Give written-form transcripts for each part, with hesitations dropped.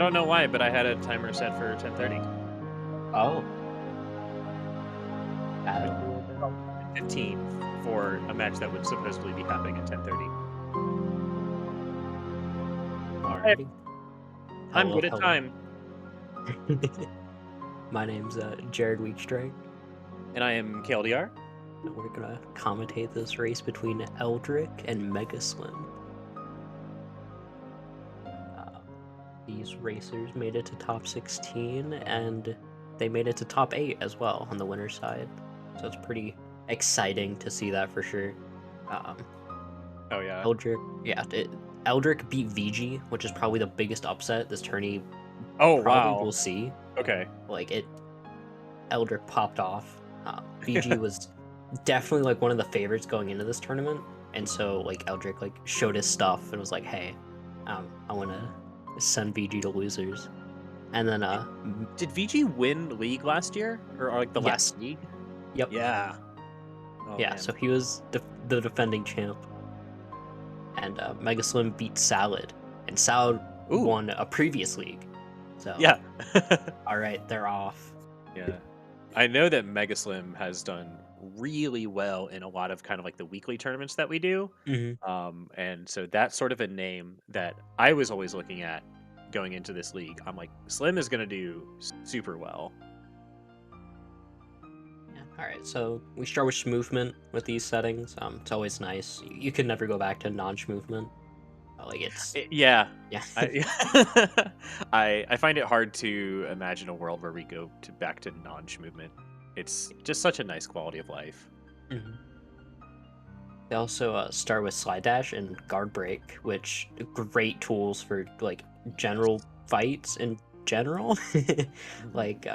don't know why, but I had a timer set for 10:30. Oh, It uh, was 15 for a match that would supposedly be happening at 10:30. alrighty. I'm Hello, good at hello. time, My name's Jared Weekstrike, and I am KLDR. and we're gonna commentate this race between Eldric and MegaSlim. Uh, these racers made it to top 16, and they made it to top 8 as well on the winner's side. So it's pretty exciting to see that for sure. Um, Oh yeah. Eldric, yeah, Eldric beat VG, which is probably the biggest upset this tourney Oh probably wow. will see. Okay. Like Eldric popped off. VG was definitely like one of the favorites going into this tournament, and so like Eldric like showed his stuff and was like, "Hey, I want to send VG to losers." And then Did VG win League last year, or like the yes, last League? yep, Yeah. Oh yeah. man. So he was the defending champ, and MegaSlim beat Salad, and Salad Ooh. won a previous league. So Yeah. all right, they're off. Yeah. I know that MegaSlim has done really well in a lot of kind of like the weekly tournaments that we do. Hmm. And so that's sort of a name that I was always looking at going into this league. I'm like, Slim is going to do super well. Yeah. All right, so we start with movement with these settings. It's always nice. You can never go back to non-movement. Like it's Yeah. yeah, I find it hard to imagine a world where we go to back to non-movement. It's just such a nice quality of life. Mhm. They also start with slide dash and guard break, which great tools for like general fights in general. Mhm. Like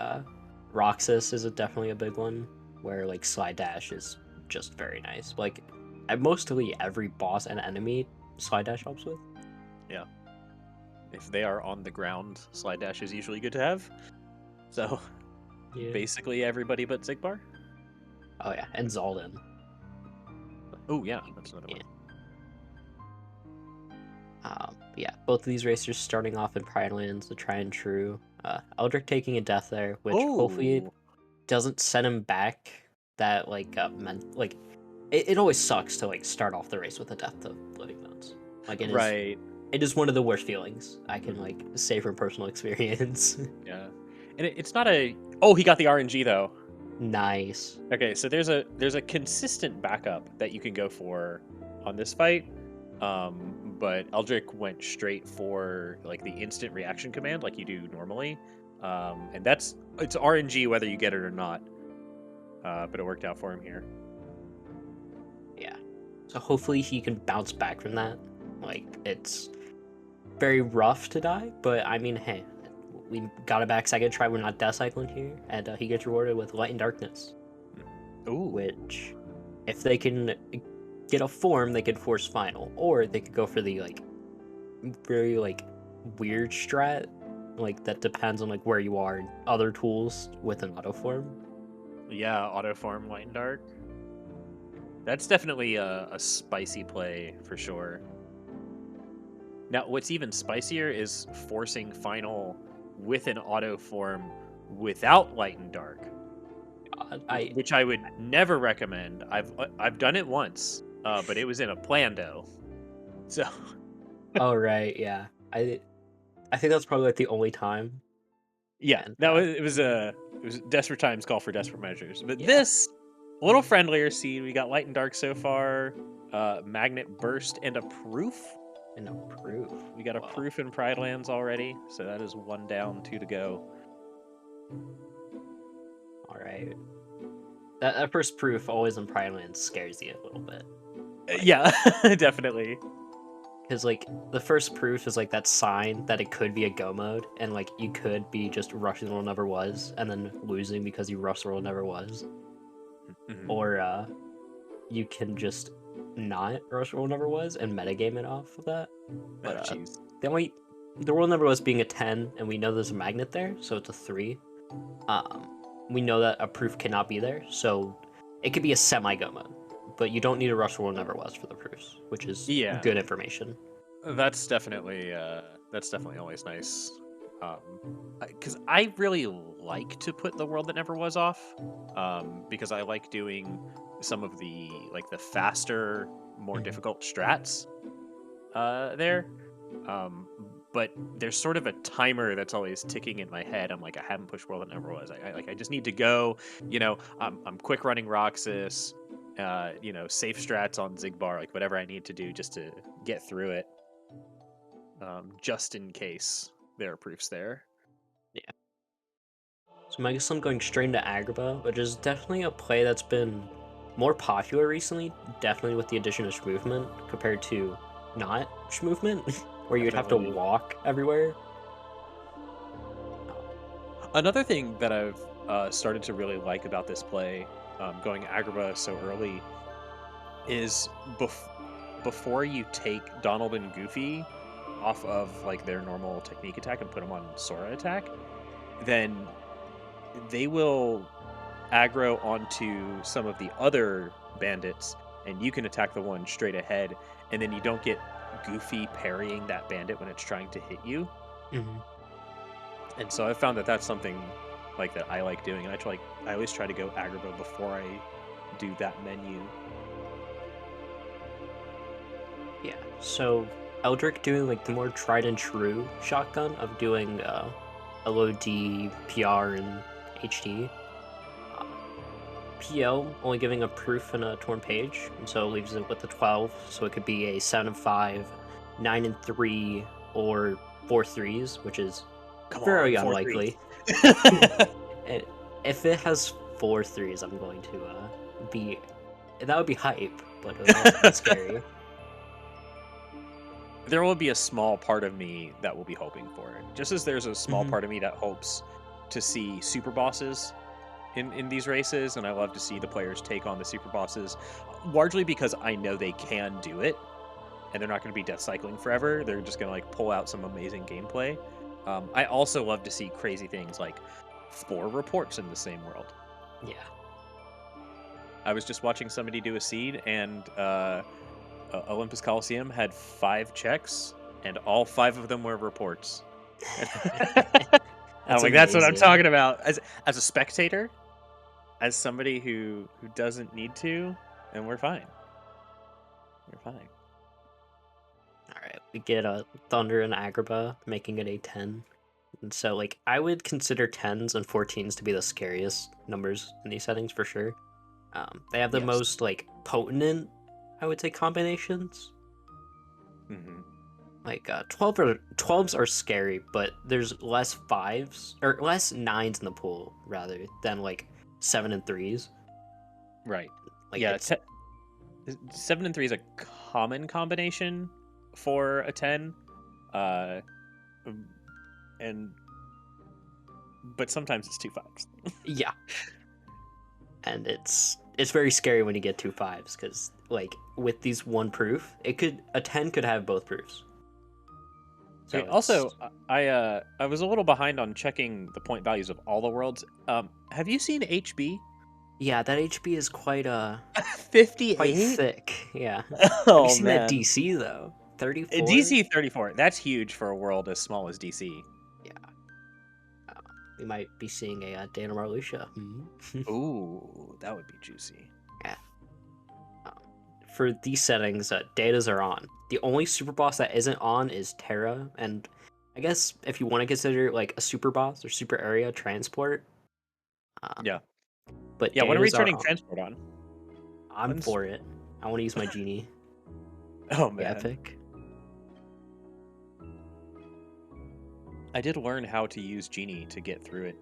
Roxas is definitely a big one where like slide dash is just very nice. Like at mostly every boss and enemy, slide dash helps with. Yeah. If they are on the ground, slide dash is usually good to have. So Yeah. basically everybody but Zigbar. Oh yeah, and Zaldin. Oh yeah, that's another Yeah. one. Yeah, both of these racers starting off in Pride Lands, the try and true. Eldric taking a death there, which hopefully Oh, doesn't set him back. That like it always sucks to like start off the race with a death to living modes. Like right. it is one of the worst feelings I can Mhm. like say from personal experience. Yeah, and it's not a. Oh, he got the RNG though. Nice. Okay, so there's a consistent backup that you can go for on this fight. But Eldrick went straight for like the instant reaction command like you do normally. And it's RNG whether you get it or not. But it worked out for him here. Yeah. So hopefully he can bounce back from that. Like it's very rough to die, but I mean, hey, we got it back second try. We're not death cycling here, and he gets rewarded with light and darkness, Ooh, which, if they can get a form, they could force final, or they could go for the like very like weird strat, like that depends on like where you are and other tools with an auto form. yeah, auto farm light and dark. That's definitely a spicy play for sure. Now, what's even spicier is forcing final with an auto form without light and dark, I which I would never recommend. I've done it once, but it was in a plando. So oh right, yeah, I think that's probably like the only time, yeah, and it was desperate times call for desperate measures. But yeah, this a little friendlier scene. We got light and dark so far. Magnet burst and a proof. and a proof. We got a Wow. proof in Pride Lands already, so that is one down, two to go. All right. That first proof always in Pride Lands scares you a little bit. Like, Yeah, definitely. because like the first proof is like that sign that it could be a go mode, and like you could be just rushing the world never was, and then losing because you rushed the world never was, Mhm. or you can just not rush the world never was and metagame it off of that. Oh, But jeez. the only the world never was being a 10, and we know there's a magnet there, so it's a 3. Um, we know that a proof cannot be there, so it could be a semi go mode, but you don't need a rush world never was for the proofs, which is Yeah, good information. that's definitely always nice. Because I really like to put the world that never was off, because I like doing some of the the faster, more Mhm. difficult strats there. Um, but there's sort of a timer that's always ticking in my head. I'm like, I haven't pushed world that never was. I just need to go. I'm quick running Roxas. Safe strats on Zigbar, like whatever I need to do just to get through it. Just in case there are proofs there. Yeah. So MegaSlim going straight into Agrabah, which is definitely a play that's been more popular recently, definitely with the addition of movement compared to not movement, where you'd have to Definitely. walk everywhere. Another thing that I've started to really like about this play, going Agrabah so early, is before you take Donald and Goofy off of their normal technique attack and put them on Sora attack, then they will aggro onto some of the other bandits, and you can attack the one straight ahead, and then you don't get Goofy parrying that bandit when it's trying to hit you. Mhm. And so I found that that's something that I like doing, and I always try to go Agrabah before I do that menu. Yeah. So Eldric doing like the more tried and true shotgun of doing LOD, PR, and HD. Uh, PL only giving a proof and a torn page, and so it leaves it with the 12. So it could be a 7 and 5, 9 and 3, or 4 threes, which is Come on, very 4 3. unlikely. And if it has 4 threes, I'm going to be that would be hype, but it would also be scary. There will be a small part of me that will be hoping for it. Just as there's a small Mhm. part of me that hopes to see super bosses in these races, and I love to see the players take on the super bosses, largely because I know they can do it, and they're not going to be death cycling forever. They're just going to pull out some amazing gameplay. I also love to see crazy things like 4 reports in the same world. Yeah. I was just watching somebody do a seed, and Olympus Coliseum had 5 checks, and all 5 of them were reports. I'm That's like, that's what I'm amazing. talking about. As a spectator, as somebody who doesn't need to, and we're fine. We're fine. All right, we get a Thunder and Agrabah, making it a 10. And so, like, I would consider 10s and 14s to be the scariest numbers in these settings for sure. They have the Yes. most, like, potent, I would say, combinations. Hmm. Like, 12s are scary, but there's less 5s, or less 9s in the pool, rather, than, like, 7 and 3s. Right. Like, Yeah. it's, 7 and 3 is a common combination for a 10. Uh, um, and but sometimes it's 2 5s. yeah. And it's very scary when you get 2 5s, because, like, with these one proof, a 10 could have both proofs. Okay. So Also, it's I was a little behind on checking the point values of all the worlds. Have you seen HB? yeah, that HB is quite 58. thick. Yeah. Have you Oh seen that man. DC though? 34? DC 34. That's huge for a world as small as DC. Yeah. Uh, we might be seeing a Dana Marluxia. Ooh, that would be juicy. Yeah. Um, for these settings, datas are on. The only super boss that isn't on is Terra, and I guess if you want to consider like a super boss or super area transport, Yeah. um, but Yeah, when are we datas are turning on. transport on? I'm When's for it. I want to use my genie. Oh The man. epic. I did learn how to use Genie to get through it.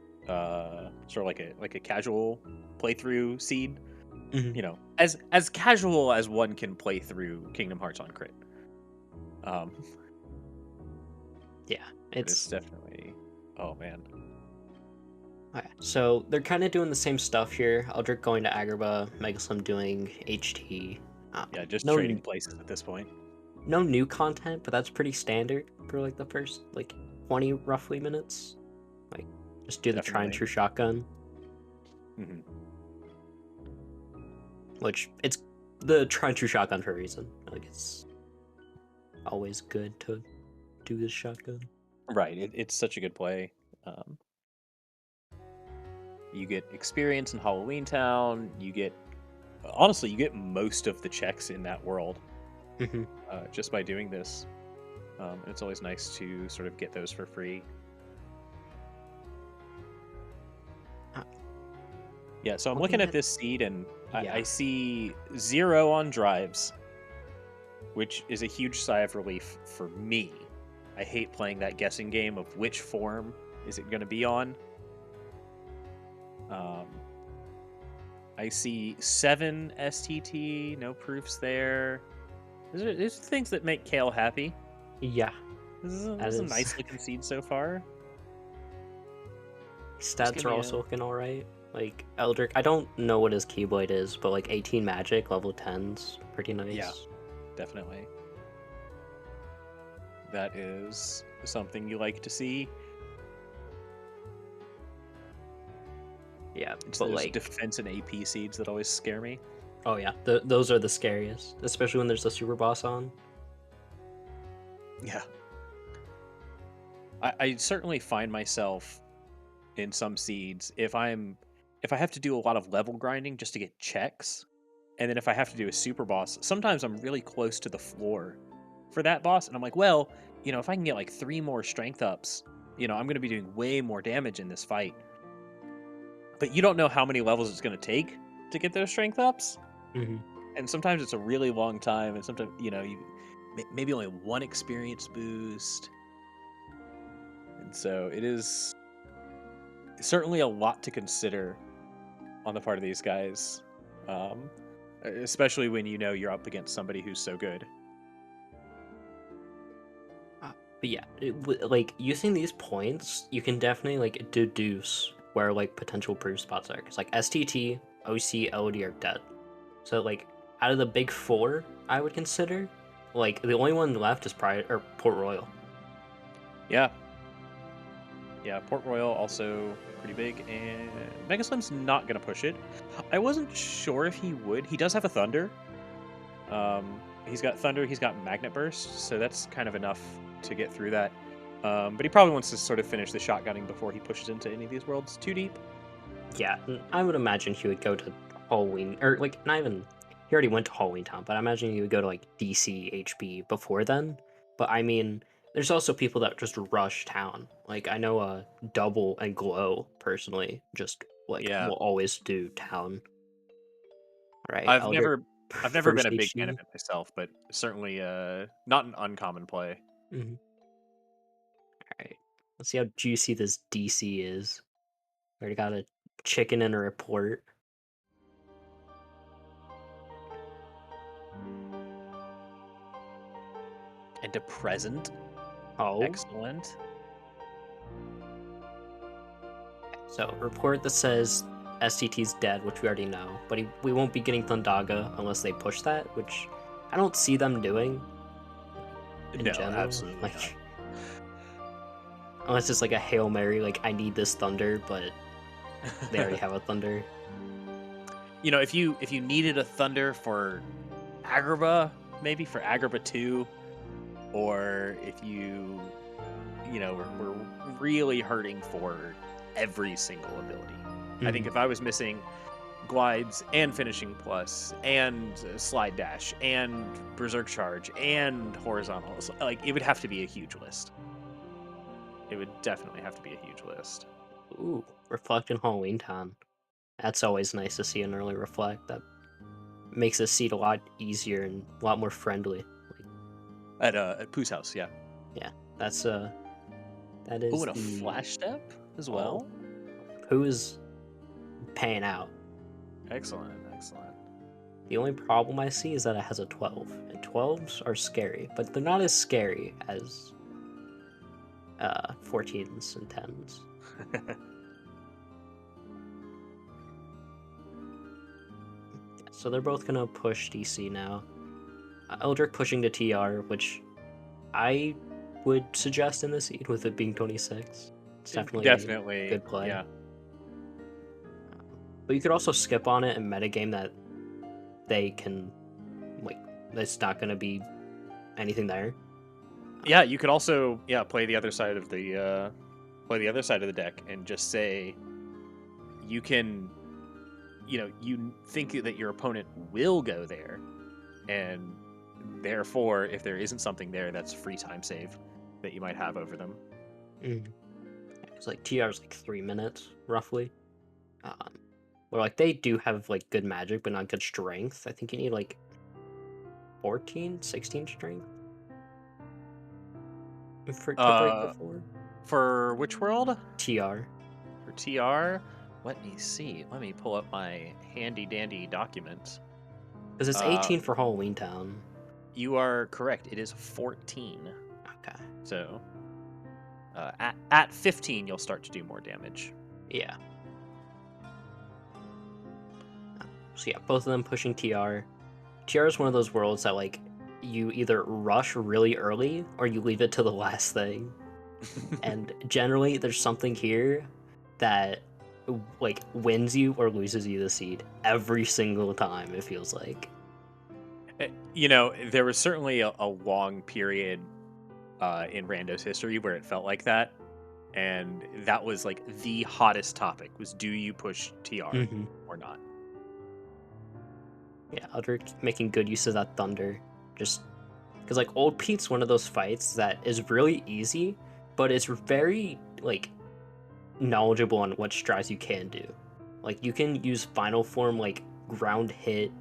Sort of like a casual playthrough seed. Mhm. As casual as one can play through Kingdom Hearts on crit. Um, Yeah, but it's it's definitely, oh man. okay. So they're kind of doing the same stuff here. Eldric going to Agrabah, MegaSlim doing HT. Yeah, just No, trading places at this point. no new content, but that's pretty standard for like the first like 20 roughly minutes. Like just do the try and Definitely. true shotgun, Hmm. which it's the try and true shotgun for a reason. Like it's always good to do this shotgun. Right. It's such a good play. Um, you get experience in Halloween Town. You get honestly, you get most of the checks in that world Hmm. just by doing this. And it's always nice to sort of get those for free. Yeah, so I'm looking Looking at at this seed and I yeah, see 0 on drives, which is a huge sigh of relief for me. I hate playing that guessing game of which form is it going to be on. Um, I see 7 STT, no proofs there. These are things that make Kale happy. yeah, This that is a is. nice looking seed so far. Just give Stats are me also a looking alright. Like Eldric, I don't know what his Keyblade is, but like 18 magic, level 10's pretty yeah, nice. definitely. That is something you like to see. Yeah, It's but those like, defense and AP seeds that always scare me. oh yeah, those are the scariest, especially when there's a super boss on. Yeah. I certainly find myself in some seeds if I have to do a lot of level grinding just to get checks, and then if I have to do a super boss, sometimes I'm really close to the floor for that boss, and I'm like, well, if I can get like 3 more strength ups, I'm gonna be doing way more damage in this fight. But you don't know how many levels it's gonna take to get those strength ups. Hmm. And sometimes it's a really long time, and sometimes you maybe only one experience boost, and so it is certainly a lot to consider on the part of these guys, um, especially when you're up against somebody who's so good. But yeah, like using these points, you can definitely like deduce where like potential proof spots are. Cause like STT, OC, LD are dead. So like out of the big four, I would consider like the only one left is Port Royal. Yeah, yeah. Port Royal also pretty big, and MegaSlim's not gonna push it. I wasn't sure if he would. He does have a Thunder. He's got Thunder. He's got Magnet Burst, so that's kind of enough to get through that. But he probably wants to sort of finish the shotgunning before he pushes into any of these worlds too deep. Yeah, I would imagine he would go to Halloween or like not even. He already went to Halloween Town, but I imagine he would go to like DC HB before then. But I mean, there's also people that just rush town. Like I know Double and Glow personally just like Yeah, will always do town. Right, I've Eldric never, I've never been first a big fan of HG. it myself, but certainly not an uncommon play. Mhm. Alright. Let's see how juicy this DC is. Already got a chicken and a report. And a present, Oh. excellent. So, report that says STT's dead, which we already know, but we won't be getting Thundaga unless they push that, which I don't see them doing in No, general. absolutely not. Like, unless it's like a Hail Mary, like, I need this Thunder, but they already have a Thunder. If you needed a Thunder for Agrabah, maybe for Agrabah 2, or if we're really hurting for every single ability. I think Mhm. if I was missing glides and finishing plus and slide dash and berserk charge and horizontals, like it would have to be a huge list. It would definitely have to be a huge list. Ooh, Reflect in Halloween Town. That's always nice to see an early Reflect. That makes the seat a lot easier and a lot more friendly. Like, At Pooh's house, yeah. yeah, that's that Oh, is and a the flash step as oh, well. who is paying out. Excellent, excellent. The only problem I see is that it has a 12, and 12s are scary, but they're not as scary as 14s and 10s. So they're both gonna push DC now. Eldric pushing to TR, which I would suggest in this seed with it being 26. It's definitely a Definitely, good play. yeah. But you could also skip on it and metagame that they can, like, it's not gonna be anything there. Yeah, you could also play the other side of the deck and just say you can you think that your opponent will go there, and therefore if there isn't something there, that's free time save that you might have over them. Mm. It's like TR is like 3 minutes roughly. Um, where like they do have like good magic, but not good strength. I think you need like 14, 16 strength for to break the Uh, four. for which world? TR. For TR? Let me see. Let me pull up my handy dandy documents. Because it's Uh, 18 for Halloween Town. you are correct. It is 14. Okay. So at 15, you'll start to do more damage. Yeah. So yeah, both of them pushing TR. TR is one of those worlds that like you either rush really early or you leave it to the last thing. And generally there's something here that like wins you or loses you the seed every single time, it feels like. There was certainly a long period in Rando's history where it felt like that, and that was like the hottest topic: was do you push TR Hmm. or not? Yeah, Eldric making good use of that thunder. Just because like Old Pete's one of those fights that is really easy, but it's very like knowledgeable on what strats you can do. Like you can use final form like ground hit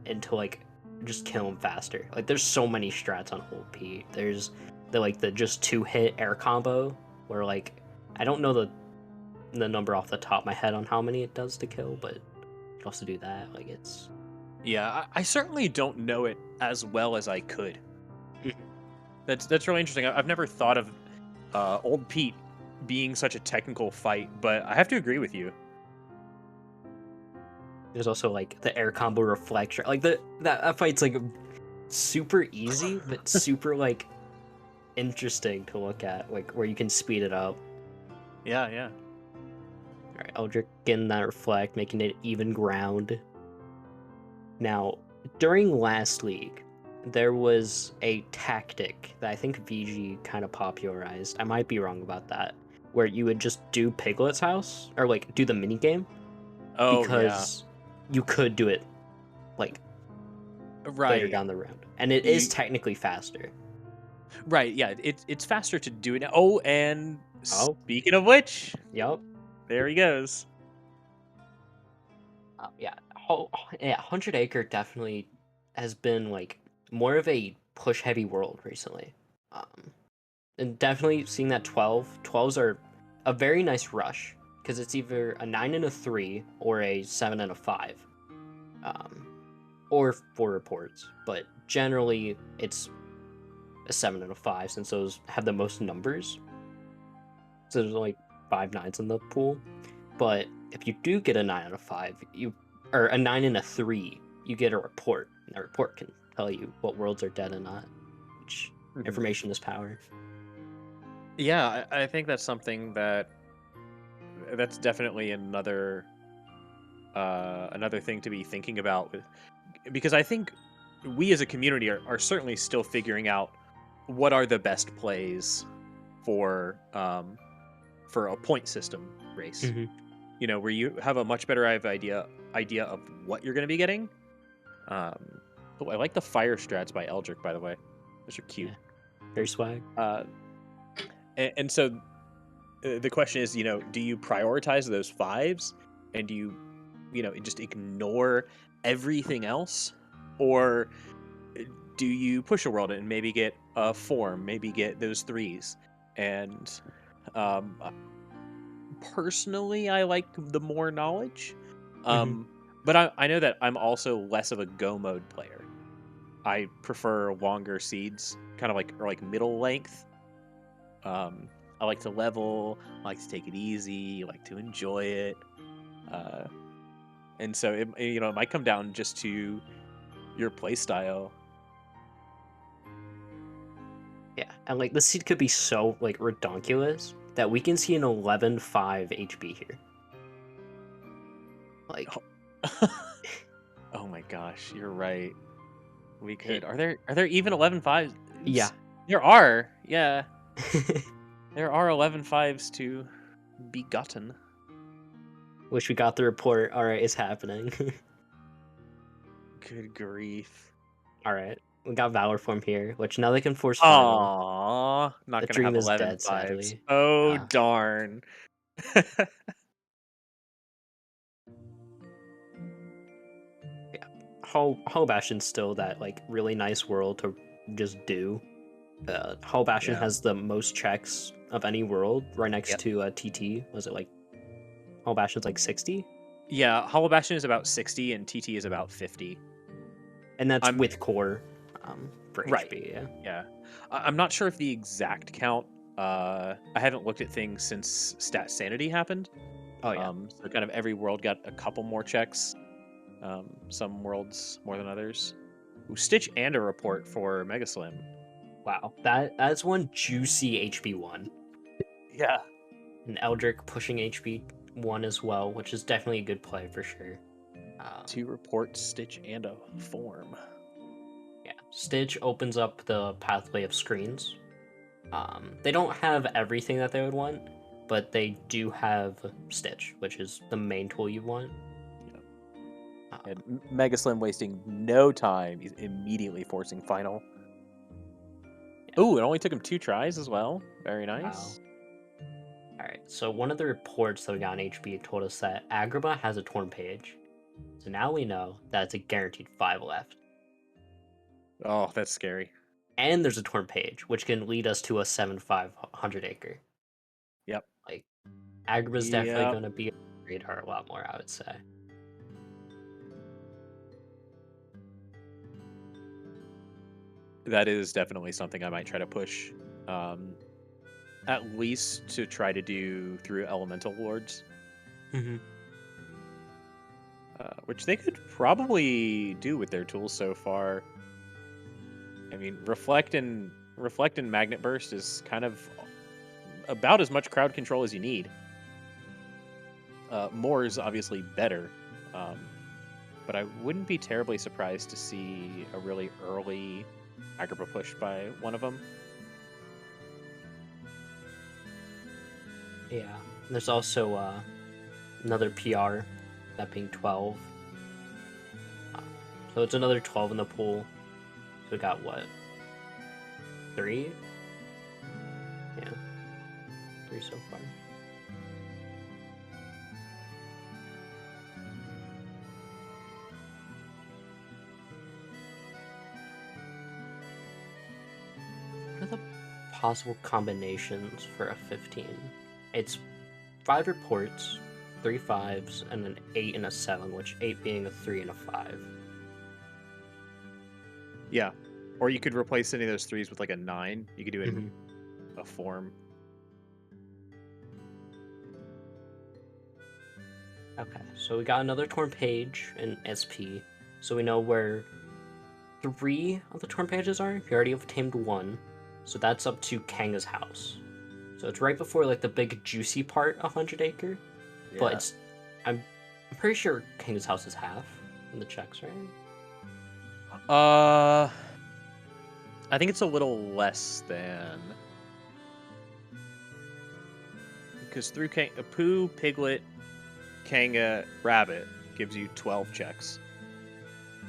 into like just kill him faster. Like there's so many strats on Old Pete. There's the just 2-hit air combo where like I don't know the number off the top of my head on how many it does to kill, but you can also do that. Like it's Yeah, I certainly don't know it as well as I could. Mhm. That's really interesting. I've never thought of Old Pete being such a technical fight, but I have to agree with you. There's also like the air combo reflection. Like that fight's like super easy, but super like interesting to look at. Like where you can speed it up. Yeah, yeah. All right, Eldric getting that reflect, making it even ground. Now, during last league, there was a tactic that I think VG kind of popularized. I might be wrong about that, where you would just do Piglet's house or like do the mini game Oh, yeah. because you could do it like later Right. down the round, and it is You technically faster. right, yeah. It's faster to do it now. Oh, and Oh, speaking of which, yep. there he goes. Yeah, yeah, 100 Acre definitely has been like more of a push heavy world recently. Um, and definitely seeing that 12s are a very nice rush because it's either a 9 and a 3 or a 7 and a 5, um, or 4 reports, but generally it's a 7 and a 5 since those have the most numbers. So there's like 5 9s in the pool. But if you do get a 9 out of 5, or a 9 and a 3, you get a report. And that report can tell you what worlds are dead and not. Which Mhm. information is power. Yeah, I think that's something that's definitely another thing to be thinking about with, because I think we as a community are certainly still figuring out what are the best plays for a point system race. Hmm. Where you have a much better idea of what you're going to be getting. Um, oh, I like the fire strats by Eldric, by the way. Those are cute. Yeah, very swag. Uh, and so the question is, do you prioritize those fives, and do you just ignore everything else, or uh, do you push a world and maybe get a form, maybe get those threes? And um, personally, I like the more knowledge. Hmm. Um, but I know that I'm also less of a go mode player. I prefer longer seeds, kind of like, or like middle length. Um, I like to level. I like to take it easy. I like to enjoy it. Uh, and so it might come down just to your play style. Yeah, and like the seed could be so like redonkulous that we can see an 11-5 HB here. Like Oh my gosh, you're right. We it, could. Are there even 11 fives? yeah, There are, yeah. There are 11 fives to be gotten. Wish we got the report. All right, it's happening. Good grief. All right, we got Valor Form here, which now they can force final. Aww, not The gonna have dream is 11 dead, fives. sadly. Oh, darn. Yeah, Hull Bastion's still that like really nice world to just do. Hull Bastion Yeah. has the most checks of any world, right next Yep. to TT. Was it like Hull Bastion's like 60? Yeah, Hollow Bastion is about 60 and TT is about 50. And that's I'm with core for right. HP. Yeah. Yeah. I'm not sure if the exact count. I haven't looked at things since Stat Sanity happened. Oh yeah. So kind of every world got a couple more checks. Some worlds more than others. Ooh, Stitch and a report for MegaSlim. Wow. That's one juicy HP one. Yeah. And Eldric pushing HP one as well, which is definitely a good play for sure. To report Stitch and a form. Yeah, Stitch opens up the pathway of screens. They don't have everything that they would want, but they do have Stitch, which is the main tool you want. Yeah. Uh, And MegaSlim wasting no time. He's immediately forcing final. yeah, Ooh, it only took him 2 tries as well. Very wow. nice. All right, so one of the reports that we got on HB told us that Agrabah has a torn page. So now we know that it's a guaranteed 5 left. Oh, that's scary. And there's a torn page, which can lead us to a 7/500 acre. Yep. Like, Agrabah's definitely Yep. going to be on the radar a lot more, I would say. That is definitely something I might try to push. Um, at least to try to do through Elemental Lords, Mm-hmm. which they could probably do with their tools so far. I mean, Reflect and Magnet Burst is kind of about as much crowd control as you need. More is obviously better, um, but I wouldn't be terribly surprised to see a really early Agrabah push by one of them. Yeah. There's also another PR, that being 12. Uh, so it's another 12 in the pool. So we got what? 3? Yeah, 3 so far. What are the possible combinations for a 15? It's 5 reports, 3 5s, and an 8 and a 7, which 8 being a 3 and a 5. Yeah. Or you could replace any of those threes with like a 9. You could do it in Mm-hmm. a form. Okay, so we got another torn page in SP. So we know where 3 of the torn pages are. You already have tamed 1. So that's up to Kanga's house. So it's right before like the big juicy part, 100 acre. But Yeah. it's I'm pretty sure Kanga's house is half in the checks, right? Uh, I think it's a little less than because through Pooh, Piglet, Kanga, Rabbit gives you 12 checks,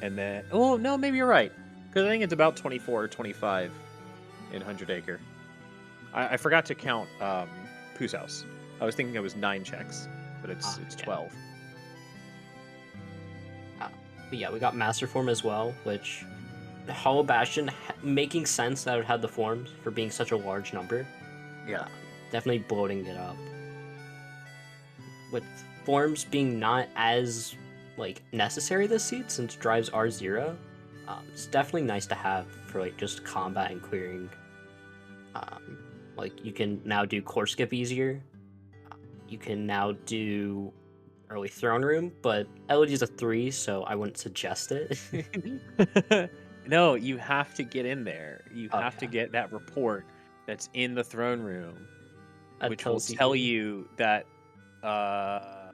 and then oh no, maybe you're right because I think it's about 24 or 25 in 100 acre. I forgot to count Pooh's house. I was thinking it was 9 checks, but it's Yeah. 12. But yeah, we got Master Form as well, which Hollow Bastion making sense that it had the forms for being such a large number. Yeah. Definitely bloating it up. With forms being not as like necessary this seat since drives R0, it's definitely nice to have for like just combat and clearing. Like you can now do core skip easier. You can now do early throne room, but LOD is a 3, so I wouldn't suggest it. No, you have to get in there. You Oh have to yeah, get that report that's in the throne room, that which will tells tell you you that I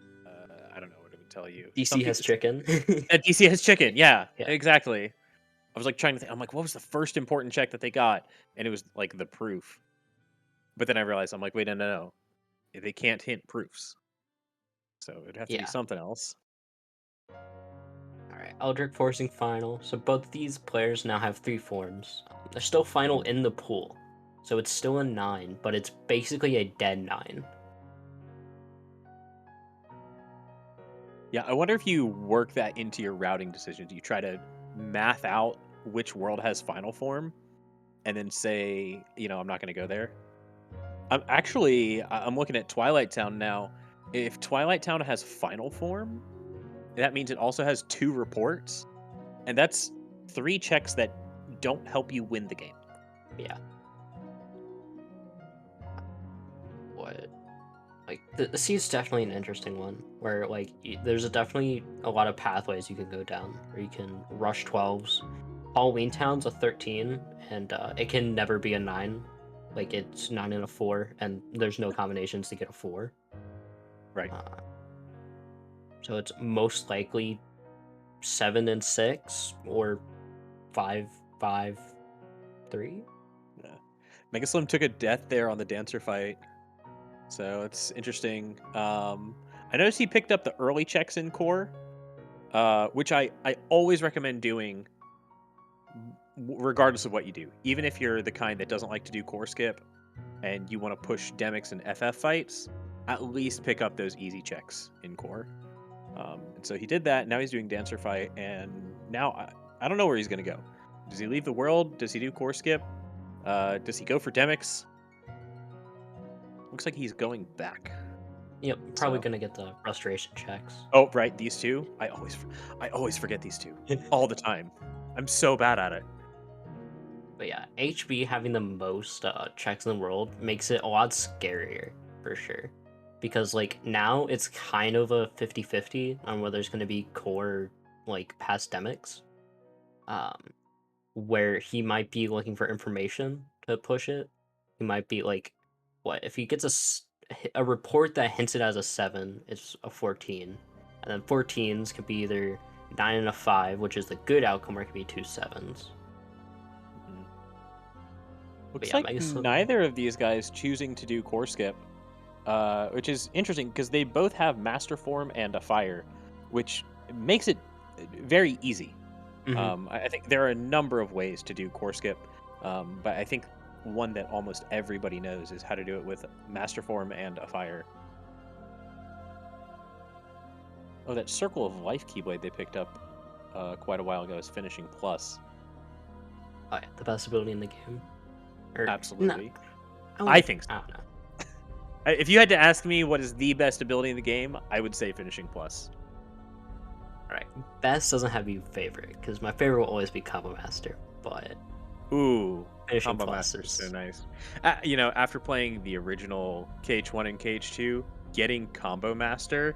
don't know what it would tell you. Some DC has people chicken. DC has chicken. Yeah, Yeah. exactly. I was like trying to think. I'm like, what was the first important check that they got? And it was like the proof. But then I realized I'm like, wait, no. They can't hint proofs. So it'd have to be Yeah. something else. All right. Eldric forcing final. So both these players now have 3 forms. They're still final Mhm. in the pool. So it's still a 9, but it's basically a dead 9. Yeah, I wonder if you work that into your routing decisions. You try to math out which world has final form, and then say, I'm not going to go there. I'm looking at Twilight Town now. If Twilight Town has final form, that means it also has 2 reports, and that's 3 checks that don't help you win the game. Yeah. What? Like the sea is definitely an interesting one where like there's definitely a lot of pathways you can go down where you can rush 12s. Halloween Town's a 13 and it can never be a 9. Like it's 9 and a 4 and there's no combinations to get a 4. Right. Uh, so it's most likely 7 and 6 or 5 5 3. Yeah. MegaSlim took a death there on the dancer fight. So it's interesting. I noticed he picked up the early checks in core, which I always recommend doing regardless of what you do. Even if you're the kind that doesn't like to do core skip and you want to push Demics and FF fights, at least pick up those easy checks in core. And so he did that. Now he's doing dancer fight, and now I don't know where he's going to go. Does he leave the world? Does he do core skip? Does he go for Demics? Looks like he's going back. Yep, probably So, gonna get the restoration checks. oh right, these two. I always forget these two all the time. I'm so bad at it. But yeah, HB having the most checks in the world makes it a lot scarier for sure. Because like now it's kind of a 50-50 on whether it's going to be core like past demics. Um, where he might be looking for information to push it. He might be like, what if he gets a report that hints it as a 7, it's a 14, and then 14s could be either 9 and a 5, which is the good outcome, or it could be 2 7s. Mhm. But Looks yeah, like MegaSlim. neither of these guys choosing to do core skip, which is interesting because they both have master form and a fire, which makes it very easy. Mhm. I think there are a number of ways to do core skip, but I think one that almost everybody knows is how to do it with master form and a fire. Oh, that circle of life keyblade they picked up quite a while ago is finishing plus. Oh, yeah, the best ability in the game. Or no, Absolutely, I I wouldn't. think I so. don't know. If you had to ask me what is the best ability in the game, I would say finishing plus. All right, best doesn't have to be favorite because my favorite will always be Combo Master, but Ooh, finishing Combo plus Master is so is nice. After playing the original KH1 and KH2, getting Combo Master,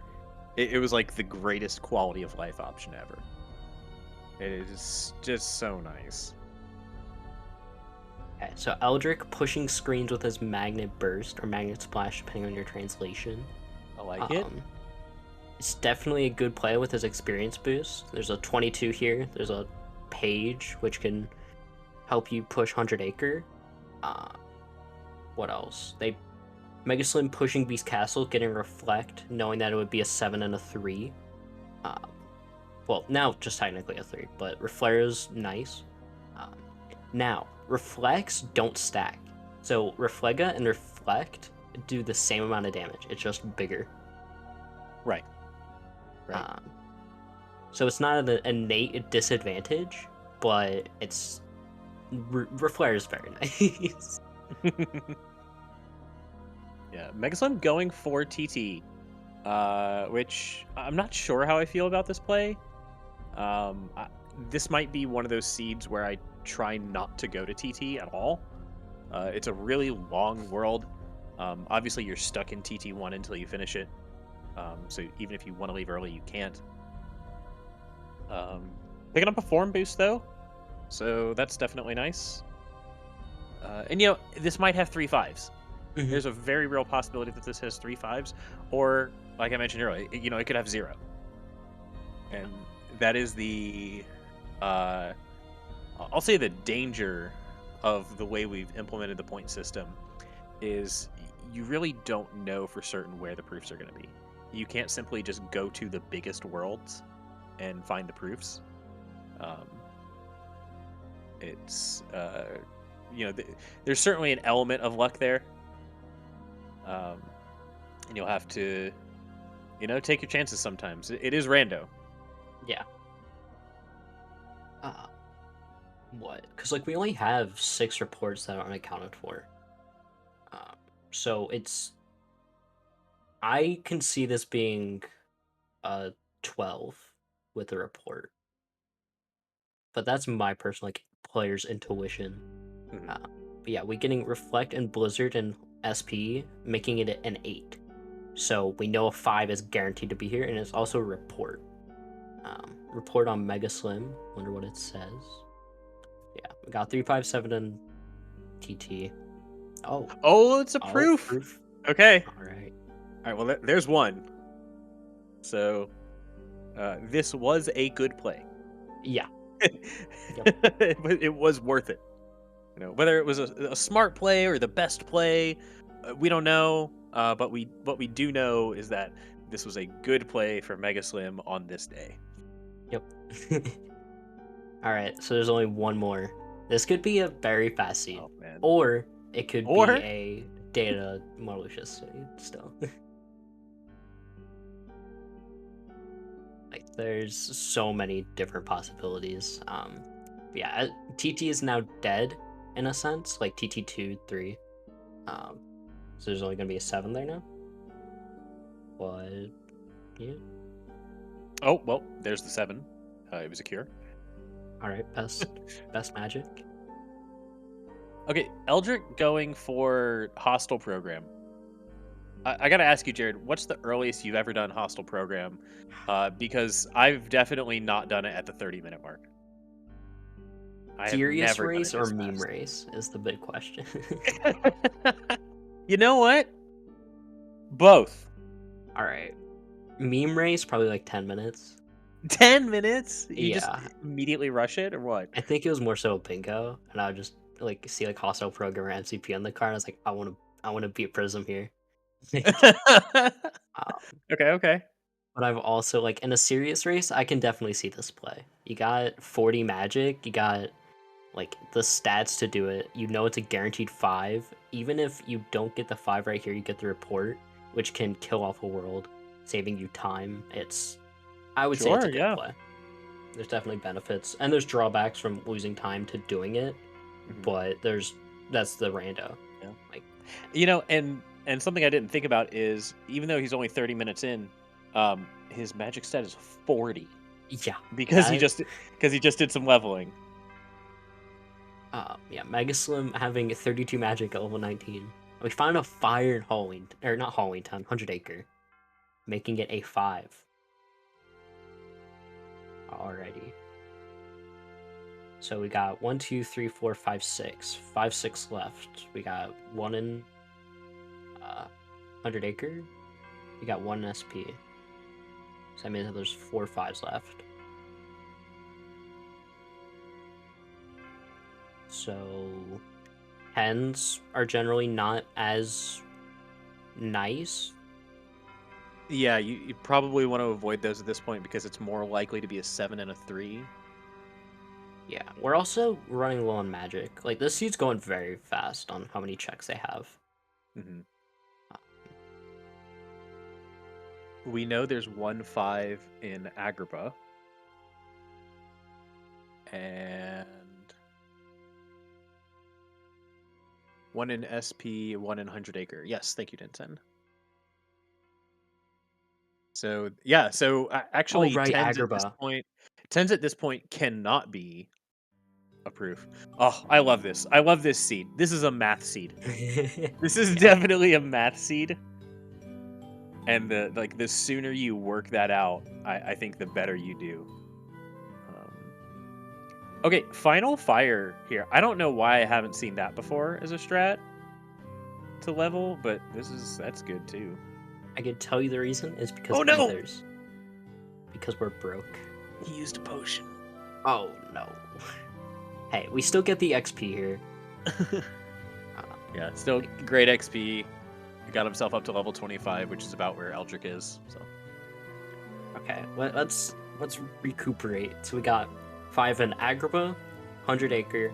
it was like the greatest quality of life option ever. It is just so nice. okay. So Eldric pushing screens with his Magnet Burst or Magnet Splash, depending on your translation. I like it. Um, it's definitely a good play with his experience boost. There's a 22 here. There's a Page which can help you push 100 Acre. Uh, what else? They Mega Slim pushing Beast Castle, getting Reflect, knowing that it would be a 7 and a 3. Um, well, now just technically a 3, but Reflare's nice. Um, now, Reflects don't stack. So Reflega and Reflect do the same amount of damage. It's just bigger. Right. Right. Um, so it's not an innate disadvantage, but it's Reflare is very nice. Yeah, Megaslam going for TT, which I'm not sure how I feel about this play. This might be one of those seeds where I try not to go to TT at all. It's a really long world. Obviously, you're stuck in TT1 until you finish it. So even if you want to leave early, you can't. Picking up a form boost though, so that's definitely nice. And this might have 3 5s. Mhm. There's a very real possibility that this has 3 5s, or like I mentioned earlier, it could have 0. And that is the uh, I'll say the danger of the way we've implemented the point system is you really don't know for certain where the proofs are going to be. You can't simply just go to the biggest worlds and find the proofs. Um, it's there's certainly an element of luck there, and you'll have to take your chances sometimes. It is rando. Yeah. Uh, what? Because like we only have 6 reports that aren't accounted for. Um, so I can see this being 12 with a report, but that's my personal like player's intuition. Mhm. Uh, but yeah, we getting reflect and blizzard and SP, making it an 8. So we know a 5 is guaranteed to be here, and it's also a report. Report on MegaSlim. Wonder what it says. Yeah, we got 357 and TT. Oh, Oh, it's a oh, proof. proof. Okay. All right. All right. Well, there's one. So this was a good play. Yeah. It was worth it. Whether it was a smart play or the best play, we don't know. But what we do know is that this was a good play for MegaSlim on this day. Yep. All right. So there's only one more. This could be a very fast seed, Oh man. or it could be Or a data malicious seed still. Like there's so many different possibilities. Yeah, TT is now dead in a sense, like TT2, 3. So there's only gonna be a 7 there now. But yeah. oh well, there's the 7. It was a cure. All right, best magic. Okay, Eldric going for hostile program. I gotta ask you, Jared, what's the earliest you've ever done hostile program? Because I've definitely not done it at the 30-minute mark. I have Serious never done it race or this meme fast. race is the big question. You know what? Both. All right, meme race probably like 10 minutes. 10 minutes? You just Yeah, immediately rush it, or what? I think it was more so a bingo, and I would just like see like hostile program or MCP on the card. I was like, I want to beat Prism here. Like, um, Okay. but I've also like in a serious race, I can definitely see this play. You got 40 magic, you got like the stats to do it. You know it's a guaranteed 5. Even if you don't get the 5 right here, you get the report, which can kill off a world, saving you time. I would say it's a Sure, good yeah. play. There's definitely benefits, and there's drawbacks from losing time to doing it, Mhm. but that's the rando. Yeah. Like, And something I didn't think about is even though he's only 30 minutes in, his magic stat is 40 yeah, because that he just did some leveling. yeah, MegaSlim having 32 magic at level 19. We found a fire in Halloween, or not Halloween Town, 100 Acre, making it a 5. Alrighty. So we got 1, 2, 3, 4, 5, 6. 5, 6 left. We got 1 in 100 Acre. We got 1 in SP. So that means there's 4 5s left. So hens are generally not as nice. Yeah, you probably want to avoid those at this point because it's more likely to be a 7 and a 3. Yeah, we're also running low on magic. Like this seed's going very fast on how many checks they have. Hmm. We know there's 1 5 in Agrabah. And 1 in SP, 1 in 100 Acre. Yes, thank you, Denton. So yeah, so Oh actually, right, Agrabah. tens at this point cannot be a proof. Oh, I love this. I love this seed. This is a math seed. This is Yeah. definitely a math seed. And the sooner you work that out, I think the better you do. Okay, final fire here. I don't know why I haven't seen that before as a strat to level, but that's good too. I can tell you the reason is because Oh no! ethers. Because we're broke. He used a potion. Oh no. hey, we still get the XP here. Yeah, still great XP. He got himself up to level 25, which is about where Eldric is. So Okay, let's recuperate. So we got 5 in Agrabah, 100 Acre,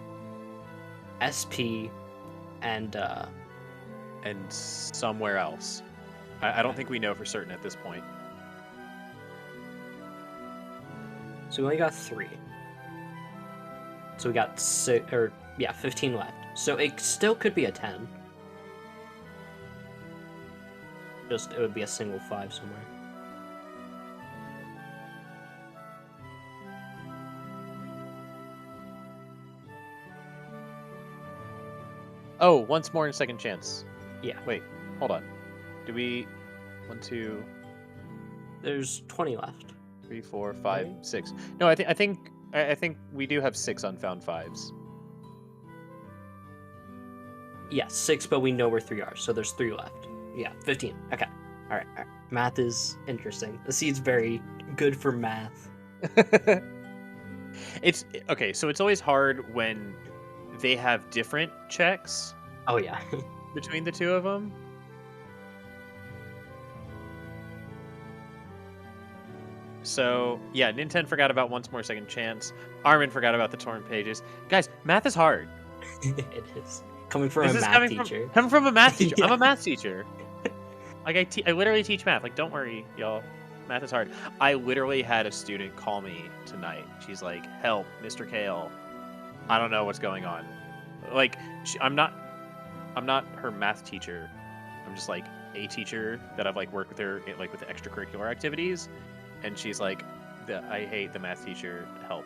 SP, and somewhere else. I don't think we know for certain at this point. so we only got 3. So we got 15 left. So it still could be a 10. Just it would be a single 5 somewhere. Oh, once more in second chance. Yeah. Wait, hold on. Do we 1, 2, There's 20 left. 3, 4, 5, Right? 6? No, I think we do have 6 unfound 5s. Yeah, 6, but we know where 3 are, so there's 3 left. Yeah, 15. Okay. All right. Math is interesting. The seed's very good for math. It's okay, so it's always hard when they have different checks Oh yeah. between the two of them. So yeah, Nintendo forgot about once more second chance. Armin forgot about the torn pages. Guys, math is hard. It is coming from This a is math teacher. coming from a math teacher. I'm Yeah. a math teacher. Like I literally teach math. Like don't worry, y'all. Math is hard. I literally had a student call me tonight. She's like, "Help, Mr. Kale. I don't know what's going on." Like I'm not her math teacher. I'm just like a teacher that I've like worked with her like with extracurricular activities, and she's like, "I hate the math teacher. Help."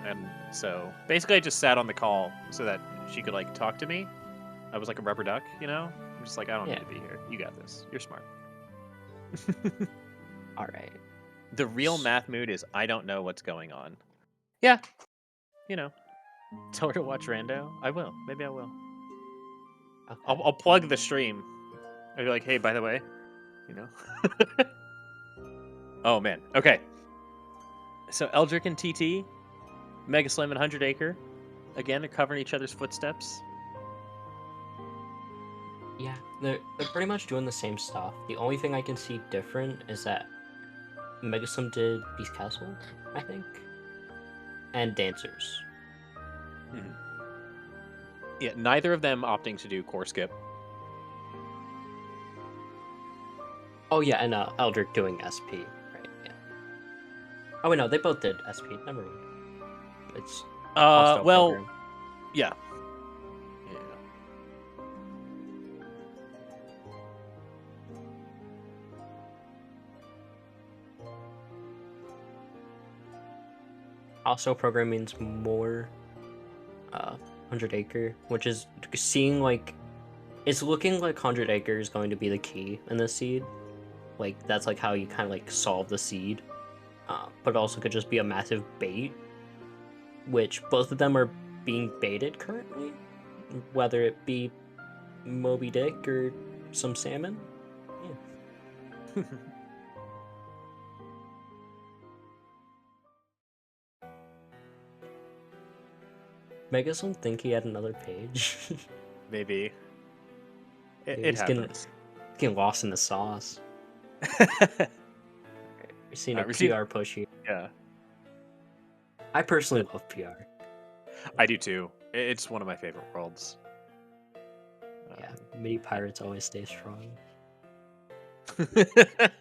And so basically, I just sat on the call so that she could like talk to me. I was like a rubber duck, you know. I'm just like, I don't need to be here. You got this. You're smart. All right. The real math mood is I don't know what's going on. Yeah, you know. Tell her to watch Rando. I will. Maybe I will. Okay. I'll plug the stream. I'll be like, hey, by the way, you know. Oh man. Okay. So Eldric and TT, MegaSlim and 100 Acre, again, they're covering each other's footsteps. Yeah, they're pretty much doing the same stuff. The only thing I can see different is that MegaSlim did Beast Castle, I think, and Dancers. Mm-hmm. Yeah, neither of them opting to do core skip. Oh yeah, and Eldric doing SP, right? Yeah. Oh wait, no, they both did SP. Never mind. It's hostile Well, program. yeah. Yeah. Hostile program means more 100 Acre, which is seeing like it's looking like 100 Acre is going to be the key in the seed. Like that's like how you kind of like solve the seed, but it also could just be a massive bait, which both of them are being baited currently, whether it be Moby Dick or some salmon. Yeah. MegaSlim think he had another page. Maybe. It He's happens. getting lost in the sauce. We're seeing a we're PR seeing- push here. Yeah. I personally love PR. I do too. It's one of my favorite worlds. Yeah, mini pirates always stay strong. Yeah.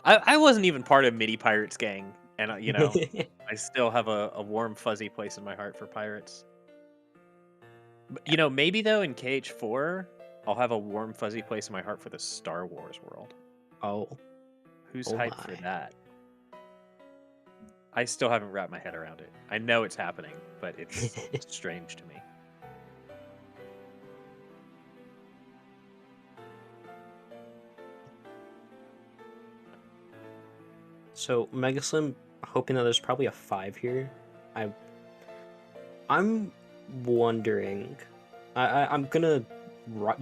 I wasn't even part of Midi Pirates gang, and you know, I still have a warm fuzzy place in my heart for pirates. But, you know, maybe though in KH4, I'll have a warm fuzzy place in my heart for the Star Wars world. Oh, Who's Oh hyped for my. that? I still haven't wrapped my head around it. I know it's happening, but it's strange to me. So MegaSlim, hoping that there's probably a 5 here. I'm wondering. I'm gonna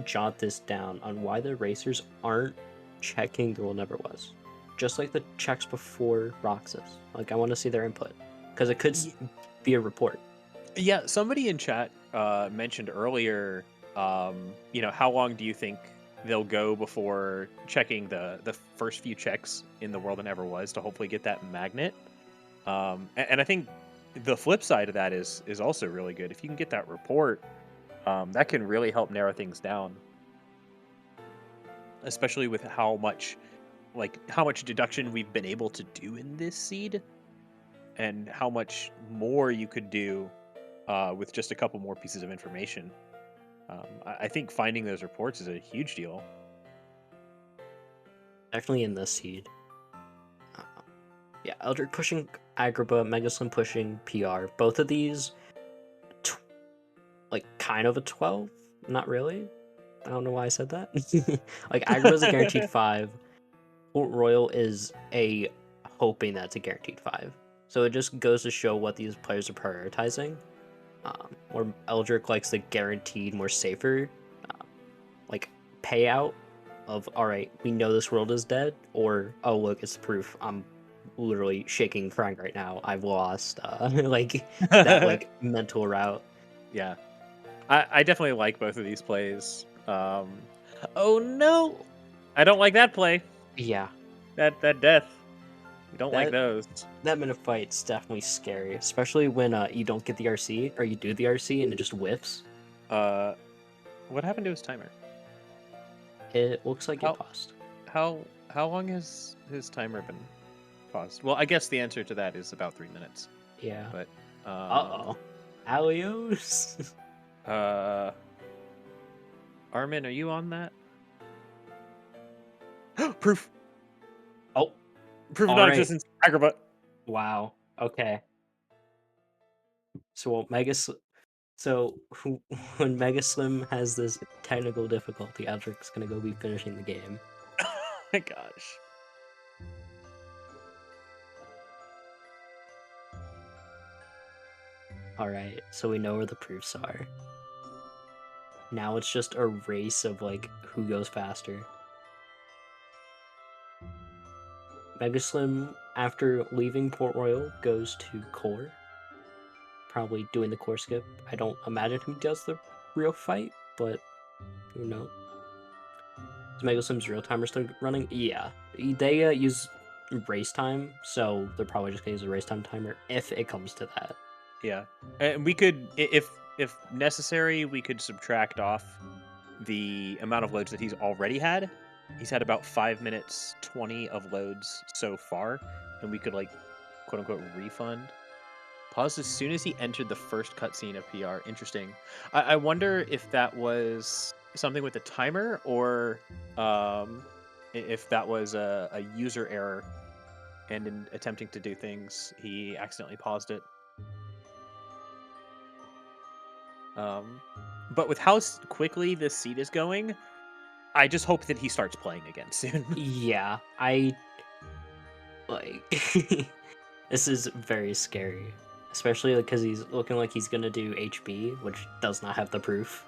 jot this down on why the racers aren't checking the rule never was, just like the checks before Roxas. Like I want to see their input because it could be a report. Yeah, somebody in chat mentioned earlier, how long do you think they'll go before checking the first few checks in the world that never was to hopefully get that magnet? And I think the flip side of that is also really good. If you can get that report, that can really help narrow things down, especially with how much deduction we've been able to do in this seed, and how much more you could do with just a couple more pieces of information. I think finding those reports is a huge deal. Definitely in this seed. Uh, yeah, Eldric pushing Agrabah, MegaSlim pushing PR. Both of these, like, kind of a 12. Not really. I don't know why I said that. Like, Agrabah's a guaranteed 5. Port Royal is a hoping that's a guaranteed 5. So it just goes to show what these players are prioritizing. Where Eldric likes the guaranteed, more safer, like, payout of, alright, we know this world is dead, or, oh, look, it's proof. I'm literally shaking crying right now. I've lost, like, that, like, mental route. Yeah, I definitely like both of these plays. Oh no, I don't like that play. Yeah, That death. We don't like that those. that minute fight's definitely scary, especially when you don't get the RC, or you do the RC and it just whiffs. Uh, what happened to his timer? It looks like it How paused. how long has his timer been paused? Well, I guess the answer to that is about 3 minutes. Yeah. But Uh-oh. Alios? uh, Armin, are you on that? Proof. Oh, Proof of alright. non-existence. Agrabah. Wow. Okay. So when Mega Slim has this technical difficulty, Eldric's gonna go be finishing the game. Oh my gosh. Alright, so we know where the proofs are. Now it's just a race of, like, who goes faster. Mega Slim, after leaving Port Royal, goes to Core. Probably doing the Core skip. I don't imagine he does the real fight, but who knows? Is Mega Slim's real timer still running? Yeah. They use race time, so they're probably just gonna use a race time timer if it comes to that. Yeah, and we could, if necessary, we could subtract off the amount of loads that he's already had. He's had about 5 minutes 20 of loads so far, and we could, like, quote unquote refund. Paused as soon as he entered the first cutscene of PR. Interesting. I wonder if that was something with the timer, or if that was a user error, and in attempting to do things, he accidentally paused it. But with how quickly this seed is going, I just hope that he starts playing again soon. Yeah, I like this is very scary, especially because he's looking like he's gonna do HB, which does not have the proof.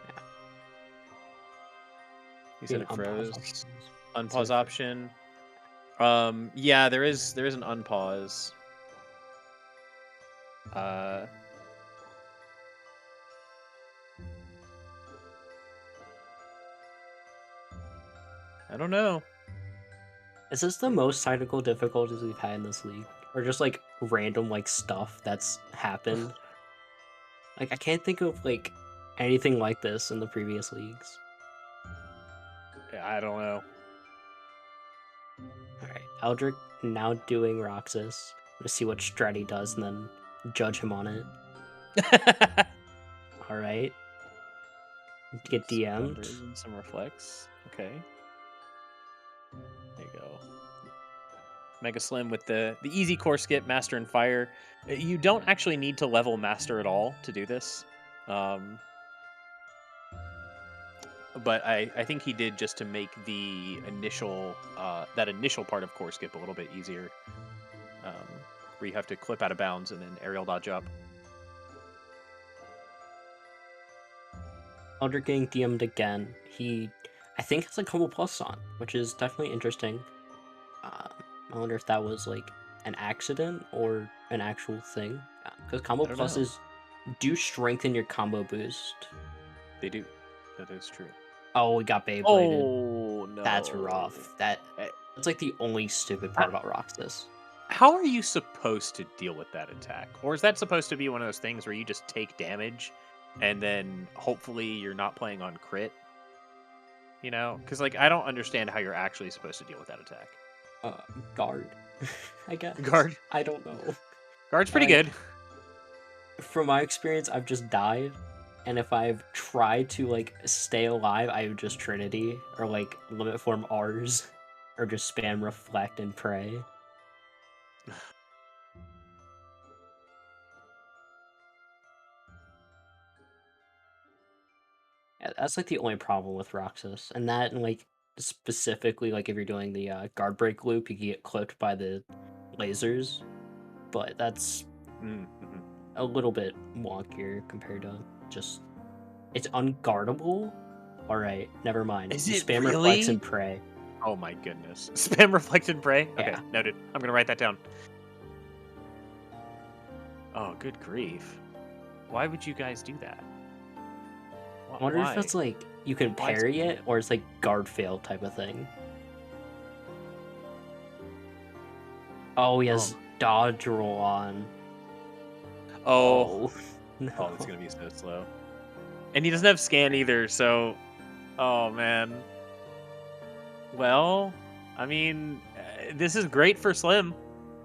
Yeah, He said being it unpause froze. options. Unpause So option. Yeah, there is an unpause. Uh, I don't know. is this the most technical difficulties we've had in this league, or just like random like stuff that's happened? Like I can't think of like anything like this in the previous leagues. I don't know. All right, Eldric now doing Roxas. Let's see what strat he does, and then judge him on it. All right, get Some DM'd. thunders and some reflects. Okay. There you go. Mega Slim with the easy core skip, Master and Fire. You don't actually need to level Master at all to do this. Um, but I think he did just to make the initial that initial part of core skip a little bit easier, um, where you have to clip out of bounds and then aerial dodge up. Eldric getting DM'd again. He, I think, has a couple plus on, which is definitely interesting. I wonder if that was like an accident or an actual thing? Because combo I don't know. pluses do strengthen your combo boost. They do. That is true. Oh, we got Beybladed. Oh That's no. rough. Eh, That's like the only stupid How, part about Roxas. how are you supposed to deal with that attack? Or is that supposed to be one of those things where you just take damage and then hopefully you're not playing on crit? You know? Because, like, I don't understand how you're actually supposed to deal with that attack. Uh, Guard, I guess. Guard. I don't know. Guard's pretty I, good. from my experience, I've just died, and if I've tried to like stay alive, I would just Trinity or like limit form R's, or just spam Reflect and Pray. Yeah, that's like the only problem with Roxas, and that and like specifically like if you're doing the guard break loop, you can get clipped by the lasers, but that's Mm-hmm. a little bit wonkier compared to just it's unguardable. All right, never mind. Is You it spam reflex really? and pray. Oh my goodness. Spam reflect and pray? Okay, Yeah, noted. I'm gonna write that down. Oh, good grief. Why would you guys do that? I wonder if Why? that's like you can Why parry spam it it? or it's like guard fail type of thing. Oh, he Oh. has dodge roll on. Oh. Oh no. Oh, it's gonna be so slow. And he doesn't have scan either, so oh man. Well, I mean, this is great for Slim.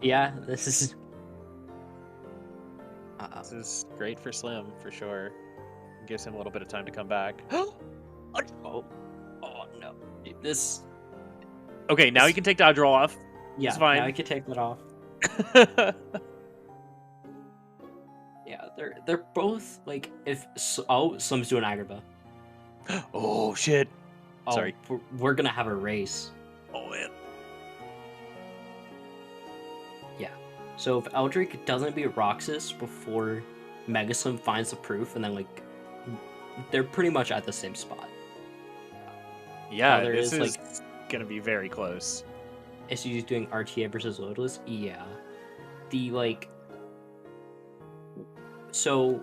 Yeah, this is. This is great for Slim for sure. Gives him a little bit of time to come back. Oh, oh no. This. Okay, now he This. can take dodge roll off. It's Yeah, now I fine. can take that off. Yeah, they're both like if oh Slim's doing Agrabah. Oh shit. Oh, Sorry. we're gonna have a race. Oh man. Yeah. So if Eldric doesn't beat Roxas before MegaSlim finds the proof, and then like they're pretty much at the same spot. All Yeah, there this is is like gonna be very close. is you doing RTA versus loadless. Yeah. The like so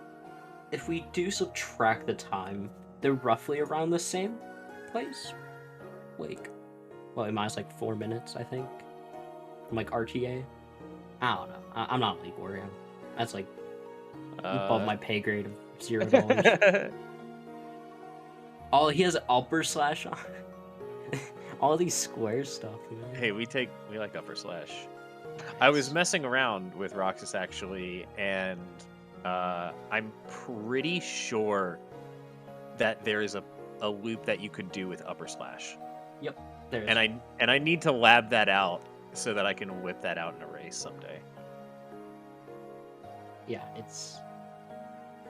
if we do subtract the time, they're roughly around the same place. Like well, minus like 4 minutes, I think. From like RTA. I don't know. I'm not League Warrior. That's like above Uh my pay grade of $0. All he has upper slash on. All these square stuff, man. Hey, we like upper slash. I was messing around with Roxas actually, and I'm pretty sure that there is a loop that you could do with upper slash. Yep, there's. And I need to lab that out so that I can whip that out in a race someday. Yeah, it's.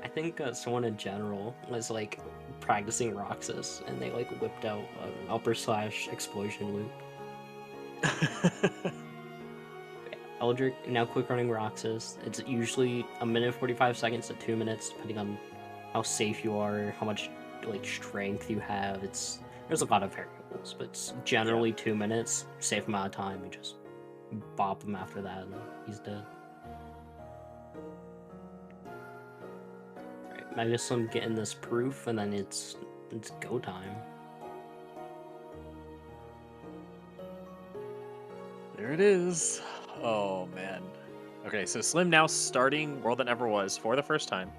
I think someone in general was like practicing Roxas, and they like whipped out an upper slash explosion loop. Eldric now quick running Roxas. It's usually a minute 45 seconds to 2 minutes, depending on how safe you are, how much like strength you have. There's a lot of variables, but it's generally 2 minutes, safe amount of time. You just bop him after that, and he's dead. Right, MegaSlim getting this proof, and then it's go time. There it is. Oh man. Okay, so Slim now starting World That Never Was for the first time.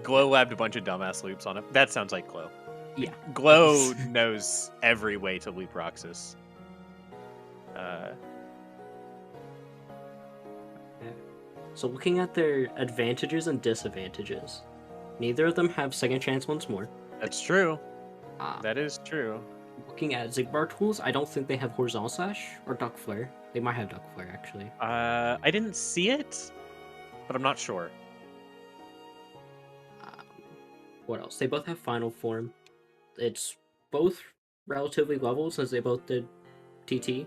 Glow labbed a bunch of dumbass loops on him. That sounds like Glow. Yeah. Glow knows every way to loop Roxas. So looking at their advantages and disadvantages, neither of them have second chance once more. That's true. Uh, That is true. Looking at Zigbar tools, I don't think they have horizontal slash or duck flare. They might have duck flare actually. I didn't see it, but I'm not sure. Um, what else? They both have final form. It's both relatively level since they both did TT.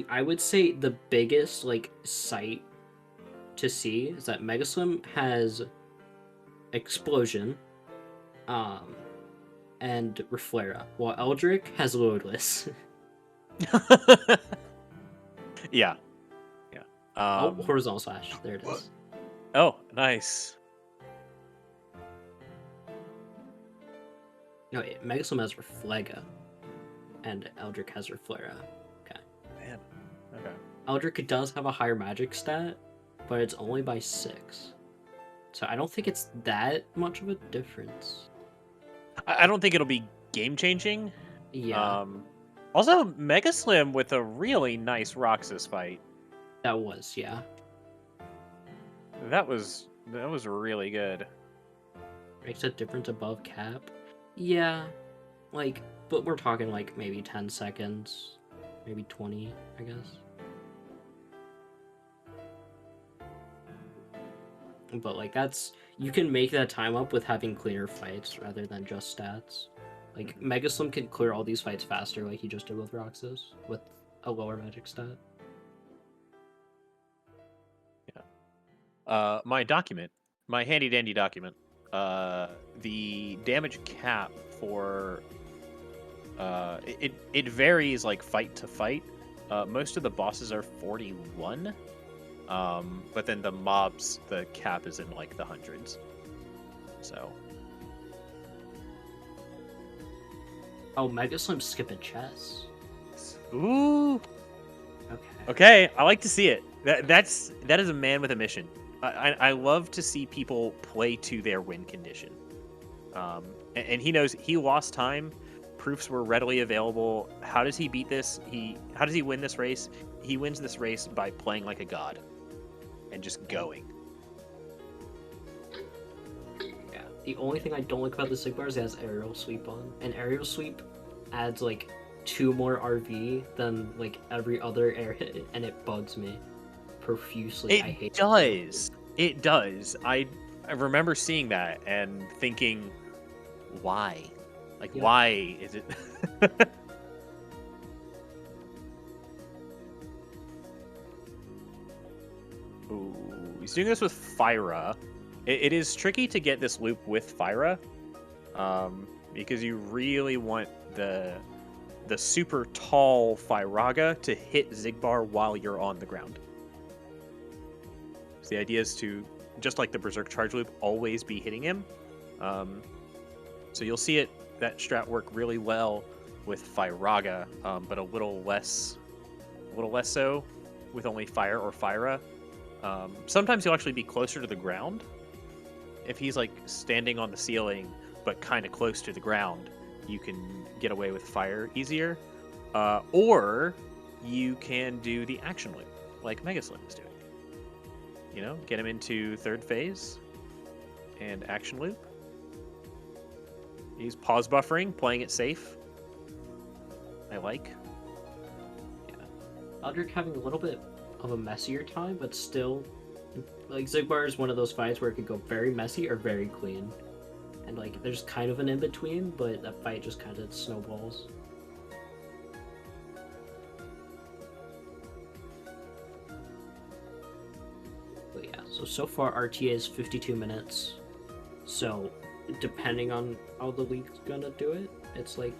I would say the biggest like sight to see is that MegaSlim has explosion, and Reflera, while Eldric has Loadless. Yeah. Oh, Horizontal Slash. There it is. Oh, nice. No, wait, MegaSlim has Reflega, and Eldric has Reflera. Okay. Man. Okay. Eldric does have a higher magic stat, but it's only by 6. So I don't think it's that much of a difference. I don't think it'll be game changing. Yeah, Also, Mega Slim with a really nice Roxas fight. that was, yeah. That was really good. Makes a difference above cap. Yeah, like, but we're talking like maybe 10 seconds, maybe 20, I guess. But like you can make that time up with having cleaner fights rather than just stats. Like MegaSlim can clear all these fights faster, like he just did with Roxas, with a lower magic stat. My document, my handy dandy document. The damage cap for it varies like fight to fight. Most of the bosses are 41. But then the mobs, the cap is in like the hundreds. So. Oh, MegaSlim's skipping chess. Ooh. Okay. Okay, I like to see it. That is a man with a mission. I love to see people play to their win condition. And he knows he lost time. Proofs were readily available. How does he beat this? How does he win this race? He wins this race by playing like a god and just going. Yeah. The only thing I don't like about the Sigmar is it has aerial sweep on, and aerial sweep adds like 2 more RV than like every other area, and it bugs me profusely. I hate does. It does. I remember seeing that and thinking, why? Like, Yep. why is it? Ooh, he's doing this with Fyra. It is tricky to get this loop with Fyra, because you really want the super tall Fyraga to hit Zigbar while you're on the ground. So the idea is to, just like the Berserk charge loop, always be hitting him. So you'll see that strat work really well with Fyraga, but a little less so with only Fire or Fyra. Sometimes he'll actually be closer to the ground. If he's like standing on the ceiling but kind of close to the ground, you can get away with Fire easier. Or you can do the action loop like MegaSlim is doing. You know, get him into third phase and action loop. He's pause buffering, playing it safe. I like. Yeah. Eldric having a little bit of a messier time, but still, like Zigbar is one of those fights where it could go very messy or very clean, and like there's kind of an in between, but that fight just kind of snowballs. But yeah, so far RTA is 52 minutes. So depending on how the league's gonna do it, it's like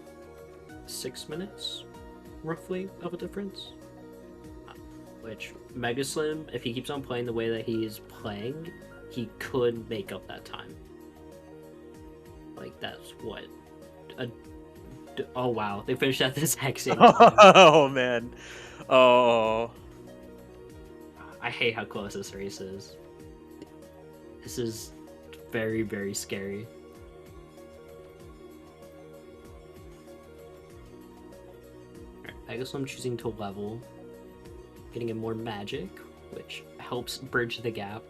6 minutes roughly of a difference. Which MegaSlim, if he keeps on playing the way that he is playing, he could make up that time. Like that's what oh wow, they finished at the exact same time. Oh man. Oh. I hate how close this race is. This is very, very scary. I guess I'm choosing to level, getting in more magic, which helps bridge the gap.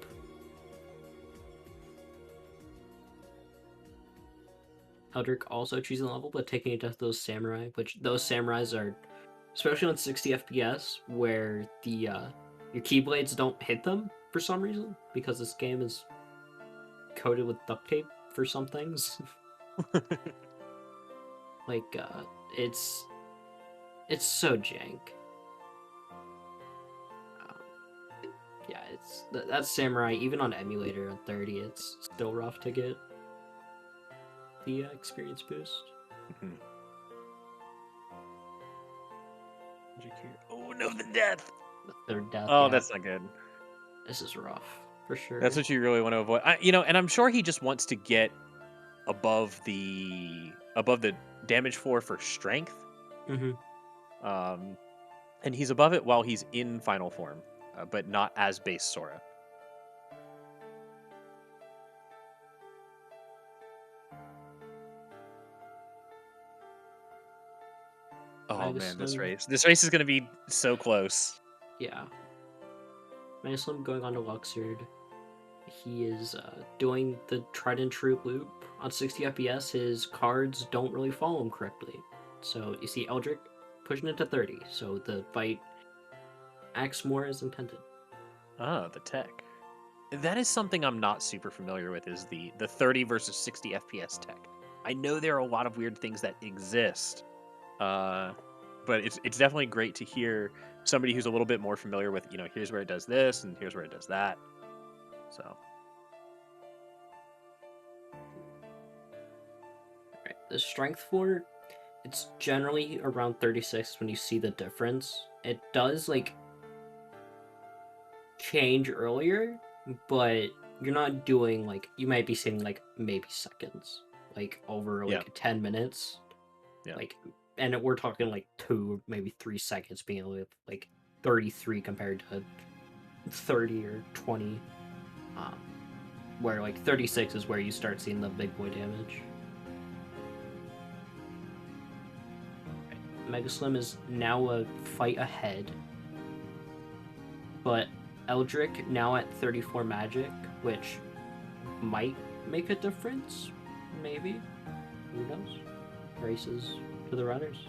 Eldric also choosing level, but taking it to those samurai, which those samurais are, especially on 60 FPS, where the your keyblades don't hit them for some reason, because this game is coated with duct tape for some things. Like it's so jank. Yeah, it's that's samurai. Even on emulator at 30, it's still rough to get the experience boost. Mhm. Oh no, the death! The third death, Oh, yeah. that's not good. This is rough for That's sure. what you really want to avoid. And I'm sure he just wants to get above the damage for strength. Hmm. Um, and he's above it while he's in final form, but not as base Sora. Oh man, this MegaSlim, race. This race is going to be so close. yeah. MegaSlim going on to Luxord. He is doing the tried and true loop on 60 FPS. His cards don't really follow him correctly. So you see Eldric pushing it to 30. So the fight acts more as intended. Ah, the tech. That is something I'm not super familiar with, is the 30 versus 60 FPS tech. I know there are a lot of weird things that exist, uh, but it's definitely great to hear somebody who's a little bit more familiar with, here's where it does this and here's where it does that. So, Right. The strength floor, it's generally around 36 when you see the difference. It does like change earlier, but you're not doing like you might be saving like maybe seconds, like over yeah, like 10 minutes, yeah. like, and we're talking like 2 maybe 3 seconds being able to like 33 compared to 30 or 20, um, where like 36 is where you start seeing the big boy damage. MegaSlim is now a fight ahead, but Eldric now at 34 magic, which might make a difference. Maybe. Who knows? Races to the runners.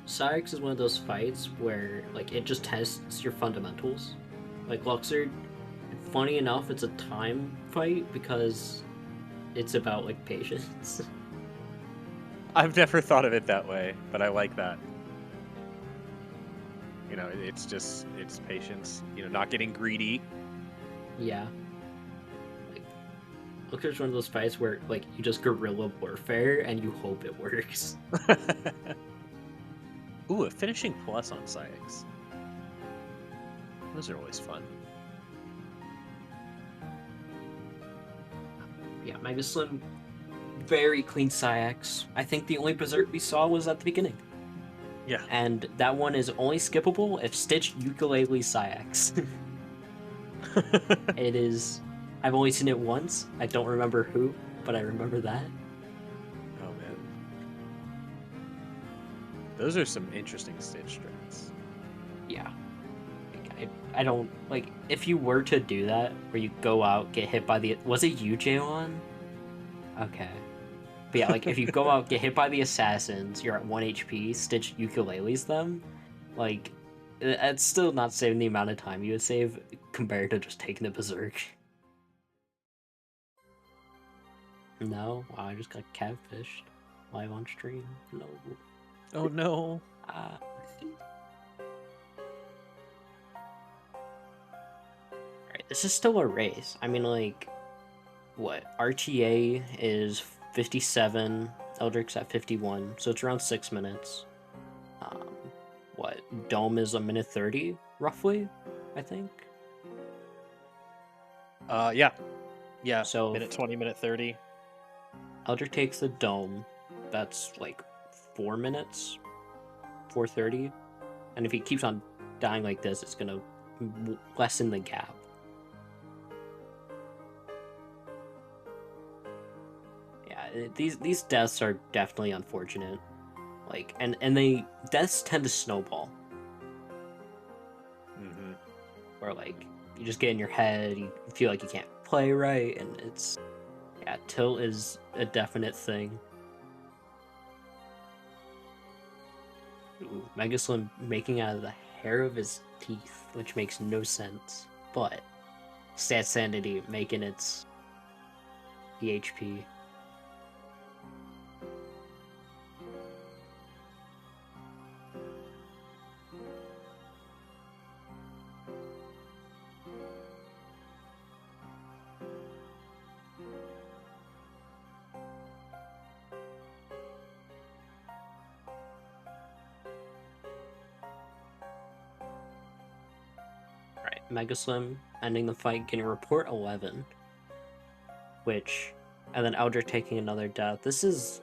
Cyrix is one of those fights where like it just tests your fundamentals. Like Luxord, funny enough, it's a time fight because it's about like patience. I've never thought of it that way, but I like that. It's patience, not getting greedy. Yeah. Like Luxord's one of those fights where like you just guerrilla warfare and you hope it works. Ooh, a finishing plus on Syx. Those are always fun. Yeah, MegaSlim, very clean Syx. I think the only Berserk we saw was at the beginning. Yeah. And that one is only skippable if Stitch Ukulele Syx. It is. I've only seen it once. I don't remember who, but I remember that. Oh man. Those are some interesting Stitch strats. Yeah. Like, I don't like if you were to do that where you go out, get hit by the was it you, Jaylon? Okay. But yeah, like if you go out, get hit by the assassins, you're at 1 HP, Stitch ukuleles them, like it's still not saving the amount of time you would save compared to just taking the berserk. No, wow, I just got catfished live on stream. No. Oh no. Ah. Alright, this is still a race. I mean, like, what? RTA is 57, Eldric's at 51, so it's around 6 minutes. Um, what? Dome is a minute 30, roughly, I think. Yeah. Yeah. So Minute if 20, minute 30. Eldric takes the dome, that's like 4 minutes, 4:30. And if he keeps on dying like this, it's gonna lessen the gap. Yeah, these deaths are definitely unfortunate. Like, and they deaths tend to snowball, Mm-hmm. where like you just get in your head, you feel like you can't play right, and it's yeah, tilt is a definite thing. Ooh, MegaSlim making out of the hair of his teeth, which makes no sense, but Stat Sanity making its PHP. MegaSlim ending the fight, getting report 11, and then Eldric taking another death. This is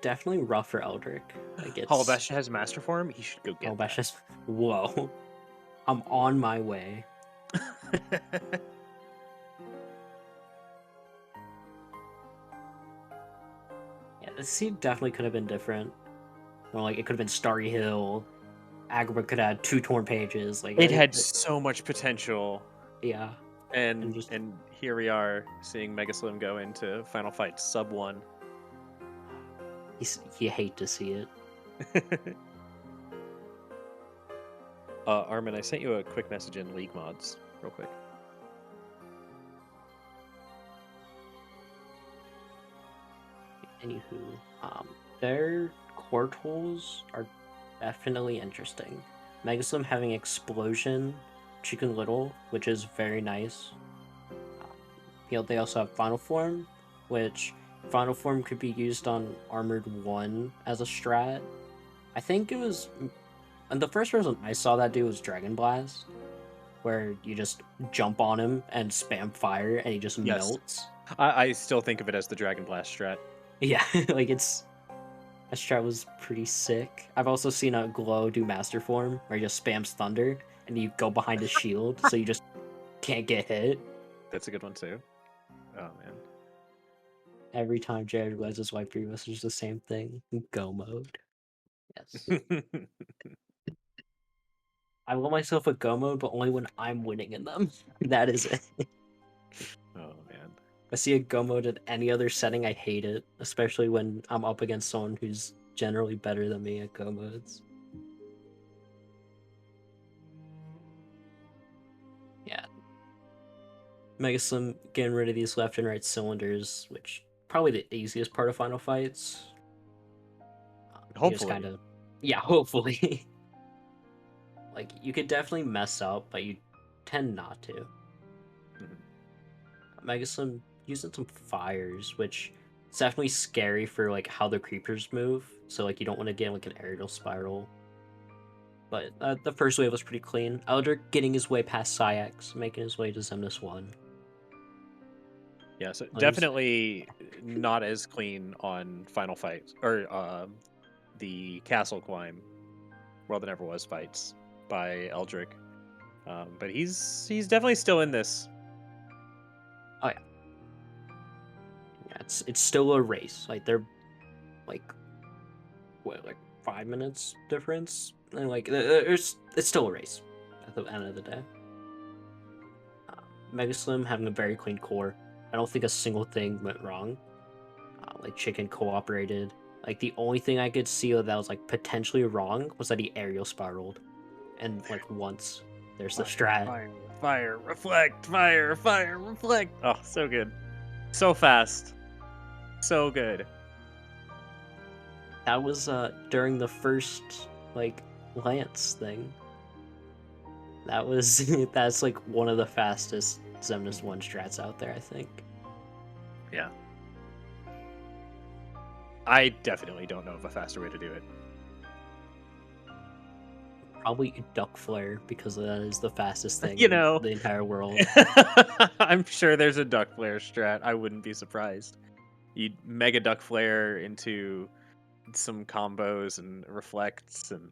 definitely rough for Eldric. Like it's Holobash has master form. He should go get Holobash that. is whoa. I'm on my way. Yeah, this scene definitely could have been different. Or like it could have been Starry Hill. Agrabah could have had 2 torn pages. Like It had so much potential. yeah. And just here we are seeing MegaSlim go into Final Fight sub 1. you hate to see it. Armin, I sent you a quick message in League Mods, real quick. Anywho, their core tools are definitely interesting. MegaSlim having Explosion, Chicken Little, which is very nice. They also have Final Form, which Final Form could be used on Armored 1 as a strat. I think it was... And the first person I saw that do was Dragon Blast, where you just jump on him and spam fire and he just melts. I still think of it as the Dragon Blast strat. Yeah, like that strat was pretty sick. I've also seen a Glow do Master Form, where he just spams Thunder and you go behind his shield, so you just can't get hit. That's a good one too. Oh man. Every time Jared wears his white free message, the same thing. Go mode. Yes. I want myself a go mode, but only when I'm winning in them. That is it. Oh man. I see a go mode in any other setting, I hate it. Especially when I'm up against someone who's generally better than me at go modes. Yeah. MegaSlim getting rid of these left and right cylinders, which probably the easiest part of Final Fights. Hopefully. Yeah, hopefully. Like, you could definitely mess up, but you tend not to. MegaSlim using some fires, which is definitely scary for like how the creepers move. So like you don't want to get like an aerial spiral. But the first wave was pretty clean. Eldric getting his way past Syax, making his way to Xemnas 1. Yeah, so definitely not as clean on Final Fight or the Castle Climb, World That Never Was fights by Eldric. But he's definitely still in this. Oh yeah. Yeah, it's still a race. Like they're like 5 minutes difference, and like it's still a race at the end of the day. MegaSlim having a very clean core. I don't think a single thing went wrong. Like Chicken cooperated. Like the only thing I could see that was like potentially wrong was that he aerial spiraled, and like once there's the strat. Fire, reflect, fire, reflect. Oh, so good, so fast, so good. That was during the first like Lance thing. That was that's like one of the fastest Xemnas 1 strats out there, I think. Yeah. I definitely don't know of a faster way to do it. Probably Duck Flare, because that is the fastest thing in the entire world. I'm sure there's a Duck Flare strat. I wouldn't be surprised. You'd mega Duck Flare into some combos and reflects and...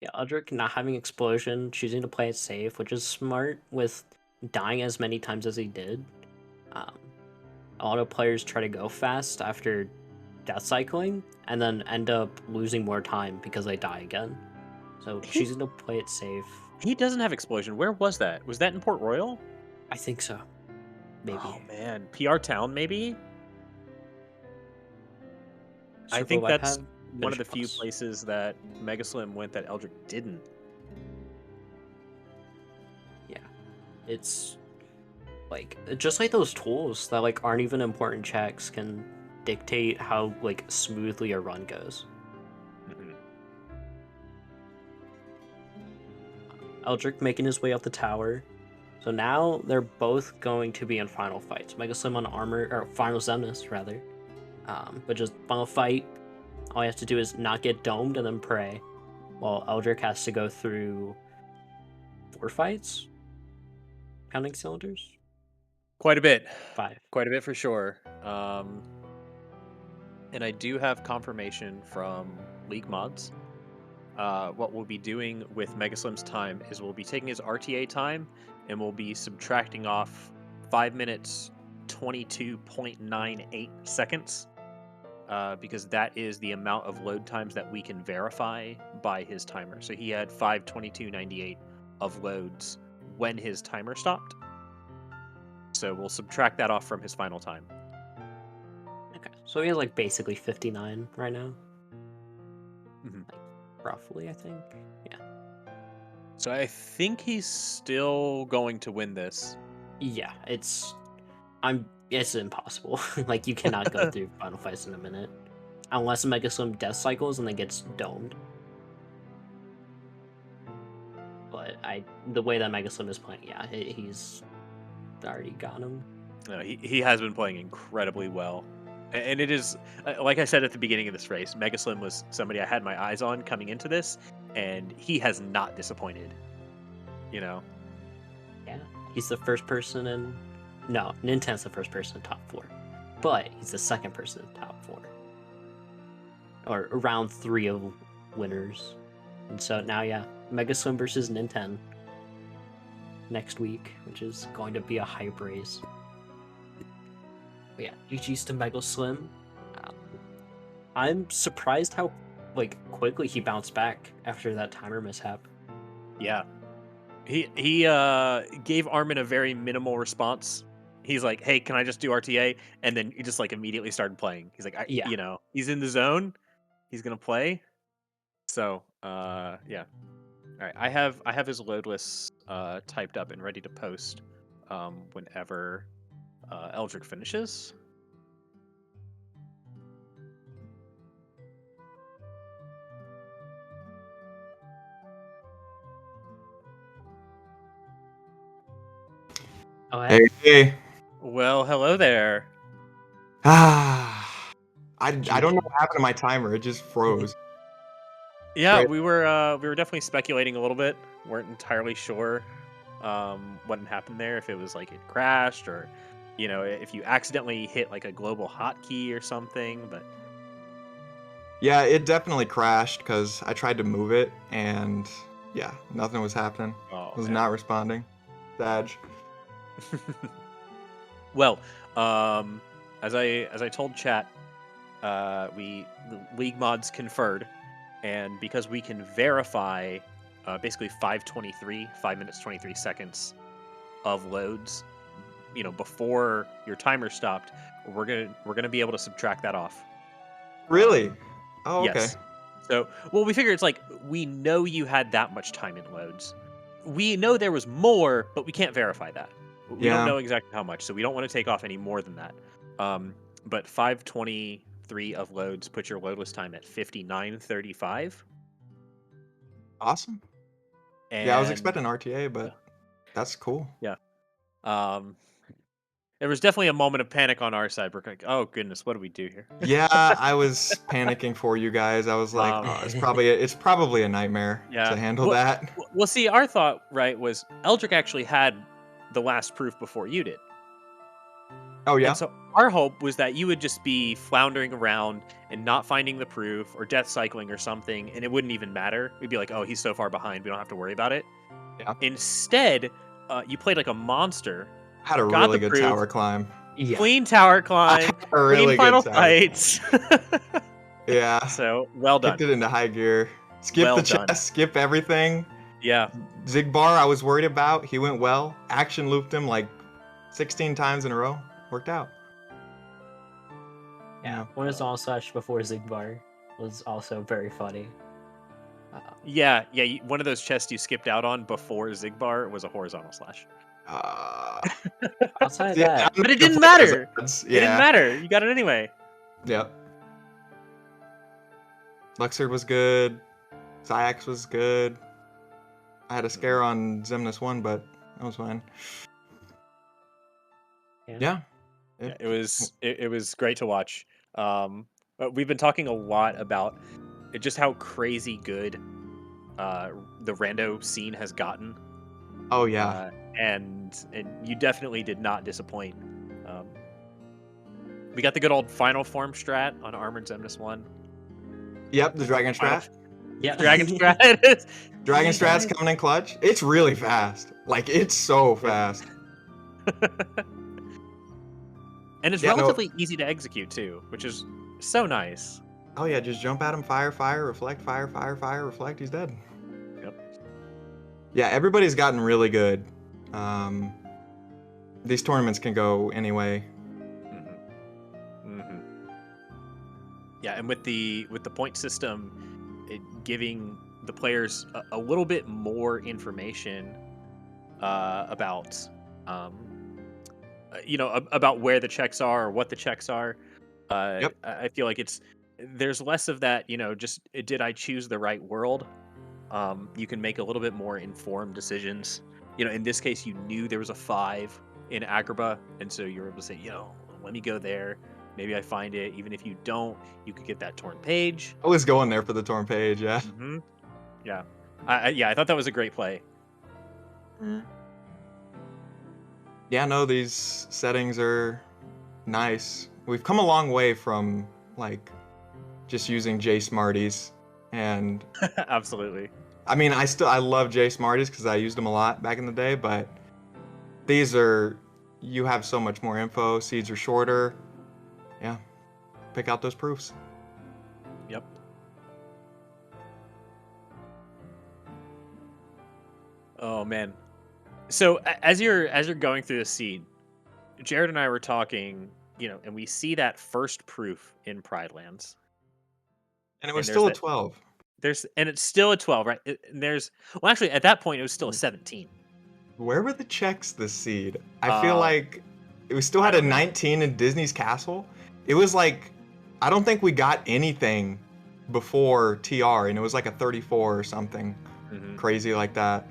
Yeah, Eldric not having Explosion, choosing to play it safe, which is smart with dying as many times as he did. A lot of players try to go fast after death cycling and then end up losing more time because they die again. So choosing to play it safe. He doesn't have Explosion. Where was that? Was that in Port Royal? I think so. Maybe. Oh man, PR Town maybe? I Circle think of that's iPad, one of the finish few places that MegaSlim went that Eldric didn't. Yeah. It's like just like those tools that like aren't even important checks can dictate how like smoothly a run goes. Eldric making his way up the tower. So now they're both going to be in final fights. MegaSlim on armor, or final Xemnas rather. But just final fight, all you have to do is not get domed and then pray. Well, Eldric has to go through 4 fights, counting cylinders. Quite a bit. 5. Quite a bit for sure. And I do have confirmation from League Mods. What we'll be doing with MegaSlim's time is we'll be taking his RTA time and we'll be subtracting off 5 minutes 22.98 seconds because that is the amount of load times that we can verify by his timer. So he had 5:22.98 of loads when his timer stopped. So we'll subtract that off from his final time. Okay, so he has like basically 59 right now, Mhm. roughly, I think. Yeah. So I think he's still going to win this. Yeah, it's impossible. Like you cannot go through final fights in a minute. Unless MegaSlim death cycles and then gets domed. But the way that MegaSlim is playing, yeah, he's already got him. No, he has been playing incredibly well. And it is, like I said at the beginning of this race, MegaSlim was somebody I had my eyes on coming into this, and he has not disappointed. You know? Yeah, he's the first person in. No, Nintendo's the first person in top 4, but he's the second person in top 4, or round 3 of winners. And so now, yeah, MegaSlim versus Nintendo next week, which is going to be a hype race. But yeah, GG's to MegaSlim. Um, I'm surprised how quickly he bounced back after that timer mishap. Yeah. He gave Armin a very minimal response. He's like, "Hey, can I just do RTA?" And then he just like immediately started playing. He's like, Yeah. he's in the zone. He's gonna play. So, yeah. All right, I have his load list typed up and ready to post whenever Eldric finishes. Oh, Hey, hey. Well, hello there. I don't know what happened to my timer. It just froze. Yeah, Great. we were definitely speculating a little bit. Weren't entirely sure what had happened there. If it was like it crashed, or if you accidentally hit like a global hotkey or something. But Yeah, it definitely crashed because I tried to move it and yeah, nothing was happening. oh It was man. not responding. Sad. Well, as I told chat, the League mods conferred, and because we can verify basically 5 minutes 23 seconds of loads, before your timer stopped, we're gonna be able to subtract that off. Really? Um, Oh, okay. yes. So, well, we figure it's like we know you had that much time in loads. We know there was more, but we can't verify that. We don't Yeah. know exactly how much, so we don't want to take off any more than that. But 523 of loads put your loadless time at 59:35, Awesome. Yeah, I was and expecting RTA, but that's cool. yeah, um, there was definitely a moment of panic on our side. We're like, "Oh goodness, what do we do here?" Yeah, I was panicking for you guys. I was like, Um, oh, it's probably a nightmare yeah. to handle Well, that. well, see, our thought right was Eldric actually had the last proof before you did. Oh And yeah? so our hope was that you would just be floundering around and not finding the proof or death cycling or something, and it wouldn't even matter. We'd be like, oh, he's so far behind, we don't have to worry about it. Yeah. Instead, you played like a monster, I had a got the really good proof, tower climb. Yeah. clean tower I had climb, a clean really good final tower climb. fights. Yeah. So, well Kicked done. it into high gear. Skip Well the done. chest, skip everything. Yeah. Zigbar, I was worried about. He went well. Action looped him like 16 times in a row. Worked out. Yeah, Yeah. horizontal slash before Zigbar was also very funny. Yeah. One of those chests you skipped out on before Zigbar was a horizontal slash. Uh, Outside of yeah, that, I'm But not it gonna didn't play those matter. odds. It didn't Yeah. matter. You got it anyway. Yep. Luxord was good. Zyax was good. I had a scare on Zemnis 1, but that was fine. Yeah. Yeah, it was great to watch. But we've been talking a lot about just how crazy good the rando scene has gotten. Oh yeah. And you definitely did not disappoint. Um, we got the good old final form strat on Armored Xemnas 1. Yep, the Dragon Final Strat. Yeah. Dragon strat. Dragon Strat's coming in clutch. It's really fast. Like, it's so fast. And it's Yeah, no. relatively easy to execute too, which is so nice. Oh yeah, just jump at him, fire, fire, reflect, fire, fire, fire, reflect. He's dead. Yep. Yeah, everybody's gotten really good. These tournaments can go anyway. Yeah, and with the point system, giving the players a little bit more information about, about where the checks are or what the checks are. Yep. I feel like there's less of that. Just did I choose the right world? You can make a little bit more informed decisions. In this case, you knew there was a 5 in Agrabah, and so you were able to say, let me go there. Maybe I find it. Even if you don't, you could get that torn page. I was going there for the torn page, yeah. Yeah. I thought that was a great play. Yeah, no, these settings are nice. We've come a long way from, like, just using J Smarties. And Absolutely. I mean, I love J Smarties because I used them a lot back in the day, but these you have so much more info. Seeds are shorter. Yeah. Pick out those proofs. Yep. Oh man. So as you're going through the seed, Jared and I were talking, and we see that first proof in Pride Lands. And it was And still a 12. And it's still a 12, right? Actually at that point it was still a 17. Where were the checks this seed? I feel like we still I had a don't know. 19 in Disney's Castle. It was like, I don't think we got anything before TR, and it was like a 34 or something crazy like that.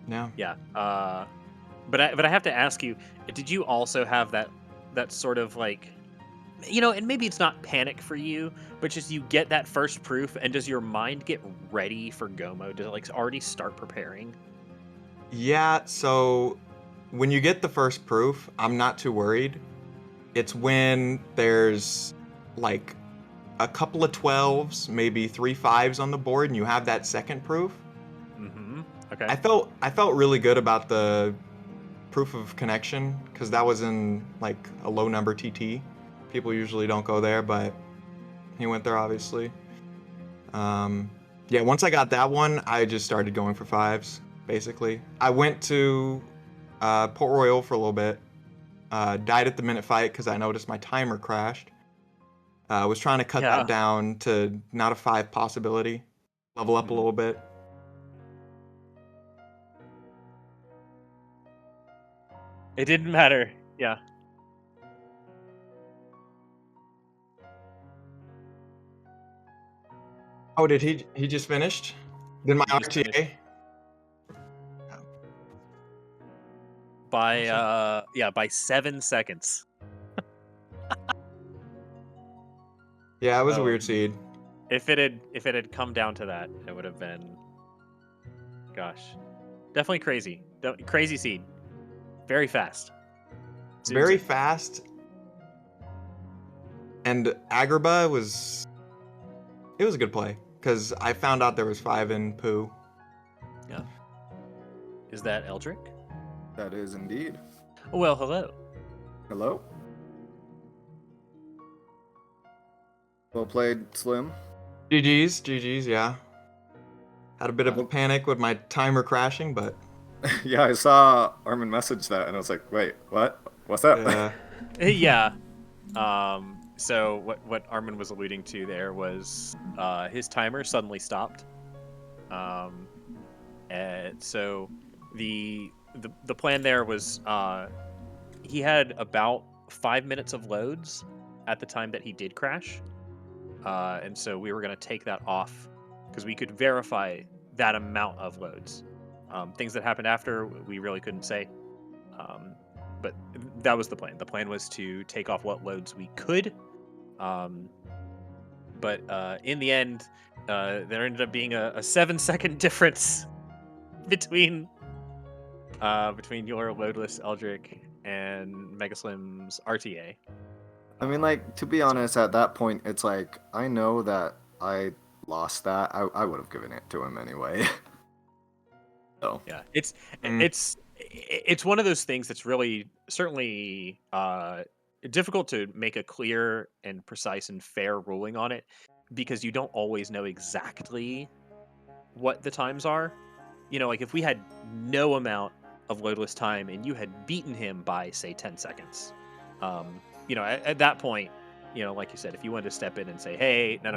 Yeah. Yeah. But I have to ask you, did you also have that sort of like, and maybe it's not panic for you, but just you get that first proof, and does your mind get ready for go mode? Does it like already start preparing? Yeah, so when you get the first proof, I'm not too worried. It's when there's like a couple of 12s, maybe 3 5s on the board, and you have that second proof. Okay. I felt really good about the proof of connection because that was in like a low number TT. People usually don't go there, but he went there obviously. Yeah, once I got that one, I just started going for 5s basically. I went to Port Royal for a little bit. Died at the minute fight because I noticed my timer crashed. I was trying to cut that down to not a 5 possibility. Level up a little bit. It didn't matter. Yeah. Oh, did he just finished? Did my RTA? By 7 seconds. Yeah, it was a weird seed. If it had come down to that, it would have been, gosh, definitely crazy. Crazy seed. Very fast. Very fast. And Agrabah it was a good play because I found out there was 5 in Pooh. Yeah. Is that Eldric? That is indeed. Well, hello. Hello. Well played, Slim. GG's, yeah. Had a bit of a panic with my timer crashing, but... Yeah, I saw Armin message that, and I was like, wait, what? What's that? Yeah. So what Armin was alluding to there was his timer suddenly stopped. And so the plan there was he had about 5 minutes of loads at the time that he did crash. And so we were going to take that off because we could verify that amount of loads. Things that happened after, we really couldn't say. But that was the plan. The plan was to take off what loads we could. but in the end, there ended up being a 7-second difference between your loadless Eldric and MegaSlim's RTA. I mean, like, to be honest, at that point, it's like, I know that I lost that. I would have given it to him anyway. So. Yeah, it's one of those things that's really certainly difficult to make a clear and precise and fair ruling on it, because you don't always know exactly what the times are. You know, like if we had no amount of loadless time and you had beaten him by say 10 seconds, you know, at that point, you know, like you said, if you wanted to step in and say, hey, no,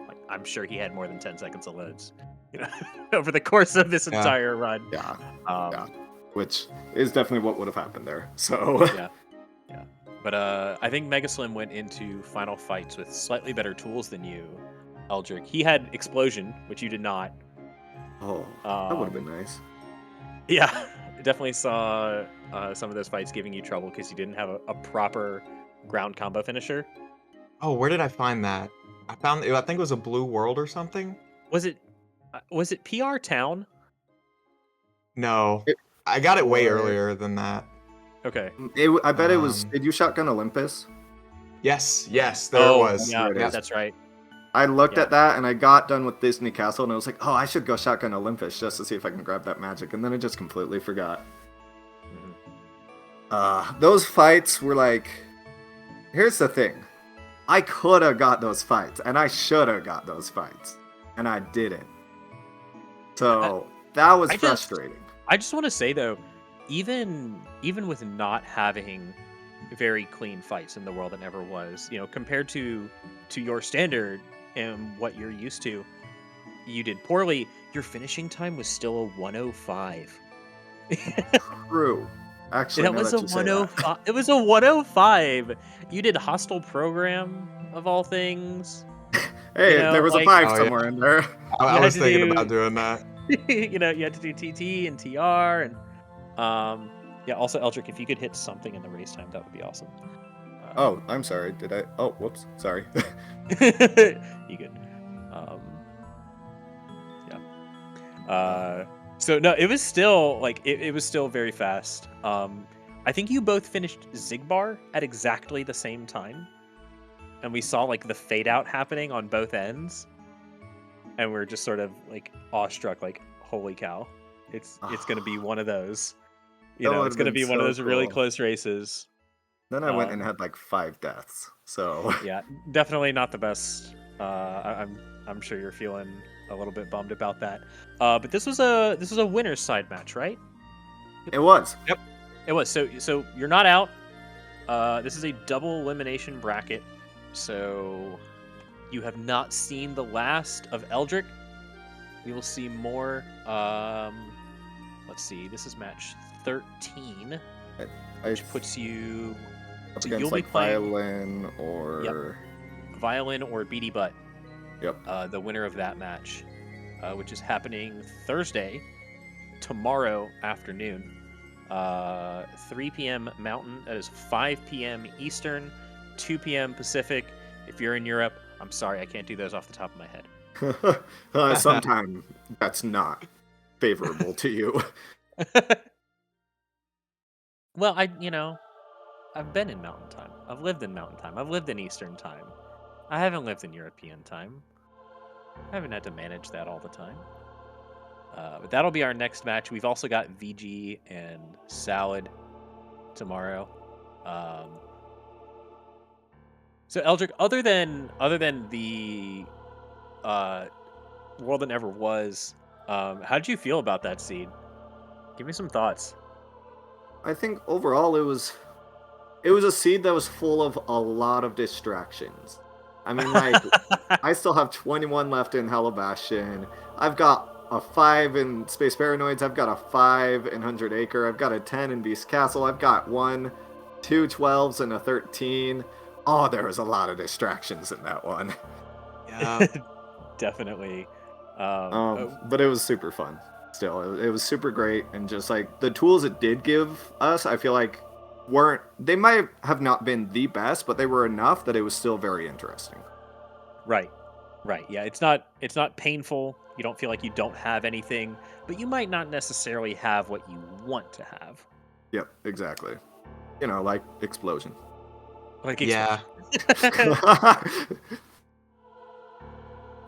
like, I'm sure he had more than 10 seconds of loads, you know, over the course of this entire run. Yeah. Yeah. Which is definitely what would have happened there. So. Yeah. But I think MegaSlim went into final fights with slightly better tools than you, Eldric. He had Explosion, which you did not. Oh, that would have been nice. Yeah, definitely saw some of those fights giving you trouble because you didn't have a proper ground combo finisher. Oh, where did I find that? I think it was a blue world or something. Was it PR Town? No, I got it way earlier than that. Okay. I bet it was. Did you shotgun Olympus? Yes, there it was. Yeah, There it is. that's right. I looked at that and I got done with Disney Castle and I was like, oh, I should go shotgun Olympus just to see if I can grab that magic. And then I just completely forgot. Those fights were like, here's the thing. I could have got those fights and I should have got those fights and I didn't. So that was frustrating. I just want to say though, even with not having very clean fights in the world that never was, you know, compared to your standard and what you're used to, you did poorly. Your finishing time was still a 105. True. Actually, that was a 105. It was a 105. You did Hostile Program of all things. Hey, you know, there was like, a 5 somewhere in there. I was thinking about doing that. You know, you had to do TT and TR and yeah, also Eldric, if you could hit something in the race time, that would be awesome. Oh, I'm sorry. Did I? Oh, whoops. Sorry. You good. Yeah. So no, it was still like it was still very fast. I think you both finished Zigbar at exactly the same time, and we saw like the fade out happening on both ends, and we we're just sort of like awestruck, like holy cow, it's gonna be one of those. You know, it's gonna be one of those really close races. Then I went and had like 5 deaths. So yeah, definitely not the best. I'm sure you're feeling a little bit bummed about that. But this was a winner's side match, right? it was. Yep. It was. So you're not out. This is a double elimination bracket. So you have not seen the last of Eldric. We will see more. Let's see. This is match 13, which puts you Up so against you'll be like playing violin or Violin or Beady Butt. Yep. The winner of that match, which is happening Thursday, tomorrow afternoon, 3 p.m. Mountain. That is 5 p.m. Eastern, 2 p.m. Pacific. If you're in Europe, I'm sorry, I can't do those off the top of my head. Sometimes that's not favorable to you. Well, I've been in Mountain Time. I've lived in Mountain Time. I've lived in Eastern Time. I haven't lived in European Time. I haven't had to manage that all the time. But that'll be our next match. We've also got VG and Salad tomorrow. So Eldric, other than the World That Never Was, how did you feel about that seed? Give me some thoughts. I think overall it was a seed that was full of a lot of distractions. I mean, like, I still have 21 left in Hello Bastion. I've got a 5 in Space Paranoids. I've got a 5 in 100 Acre. I've got a 10 in Beast Castle. I've got 2 12s and a 13. Oh, there was a lot of distractions in that one. Yeah. Definitely. But it was super fun. Still, it was super great, and just like the tools it did give us, I feel like they might have not been the best, but they were enough that it was still very interesting. Right. Right. Yeah, it's not painful. You don't feel like you don't have anything, but you might not necessarily have what you want to have. Yep, exactly. You know, like explosion. Like Yeah. explosion.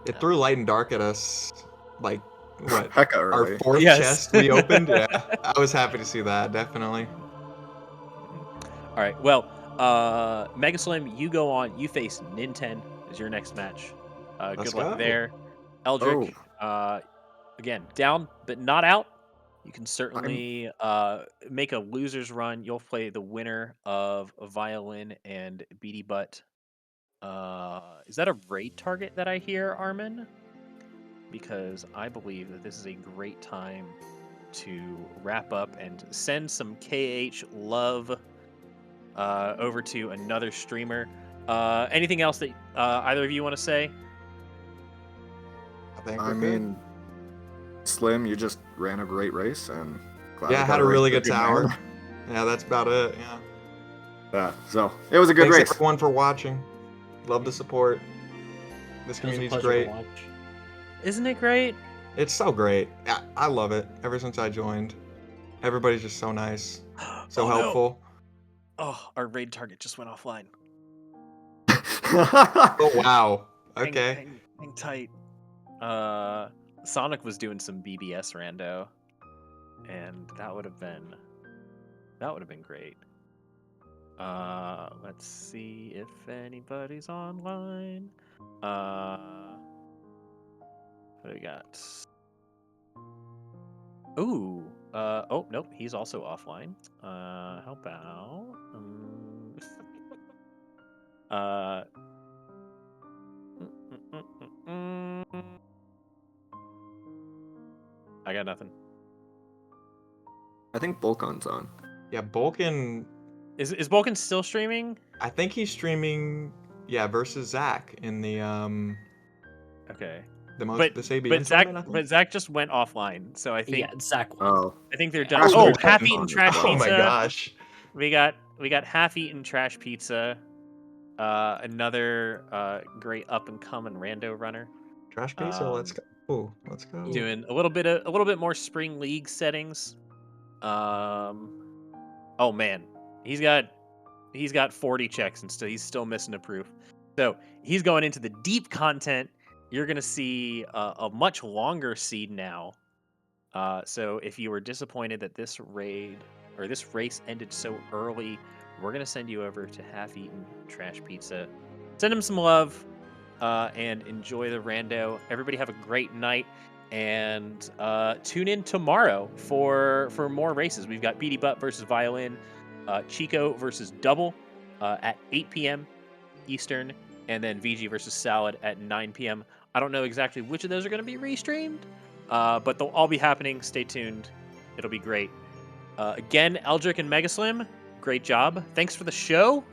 It threw light and dark at us, like, what? Hecka Our early. fourth Yes. chest reopened? Yeah. I was happy to see that, definitely. All right. Well, MegaSlim, you go on. You face Ninten as your next match. Let's Good luck go. there. Oh, Eldric, again, down but not out. You can I'm certainly make a loser's run. You'll play the winner of Violin and Beady Butt. Is that a raid target that I hear, Armin? Because I believe that this is a great time to wrap up and send some KH love over to another streamer. Anything else that either of you want to say? I think I we're good. mean, Slim, you just ran a great race, and glad Yeah, I got had a race really with good man. tower. Yeah, that's about it. Yeah. Yeah, so it was a good Thanks race. everyone for watching. Love the support. This It was a community's pleasure great. to watch. Isn't it great? It's so great. I love it. Ever since I joined, everybody's just so nice, so Oh, no. helpful. Oh, our raid target just went offline. Oh wow. Okay. Hang tight. Sonic was doing some BBS rando, and that would have been great. Let's see if anybody's online. What do we got? Ooh. Oh nope, he's also offline. How about uh. I got nothing. I think Volcon's on. Yeah, Bulkin. Is Vulcan still streaming? I think he's streaming. Yeah, versus Zach in the Okay. this ABN tournament. I think. But Zach just went offline, so I think Yeah, Zach won. Oh, I think they're Yeah. done. Actually, Oh, there's half-eaten on trash this Oh my pizza. gosh. We got half-eaten trash pizza. Another great up-and-coming rando runner. Trash pizza. Let's go. Ooh, let's go. Doing a little bit more spring league settings. Oh man, he's got 40 checks and still he's still missing a proof. So he's going into the deep content. You're gonna see a much longer seed now. So if you were disappointed that this raid or this race ended so early, we're gonna send you over to half-eaten trash pizza. Send him some love and enjoy the rando. Everybody have a great night. And tune in tomorrow for more races. We've got Beady Butt versus Violin, Chico versus Double at 8 p.m. Eastern, and then VG versus Salad at 9 p.m. I don't know exactly which of those are going to be restreamed, but they'll all be happening. Stay tuned. It'll be great. Again, Eldric and MegaSlim, great job. Thanks for the show,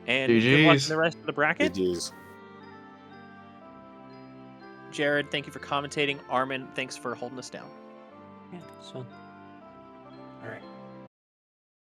and good luck in GGs. the rest of the bracket. GG's. Jared, thank you for commentating. Armin, thanks for holding us down. Yeah, so. All right.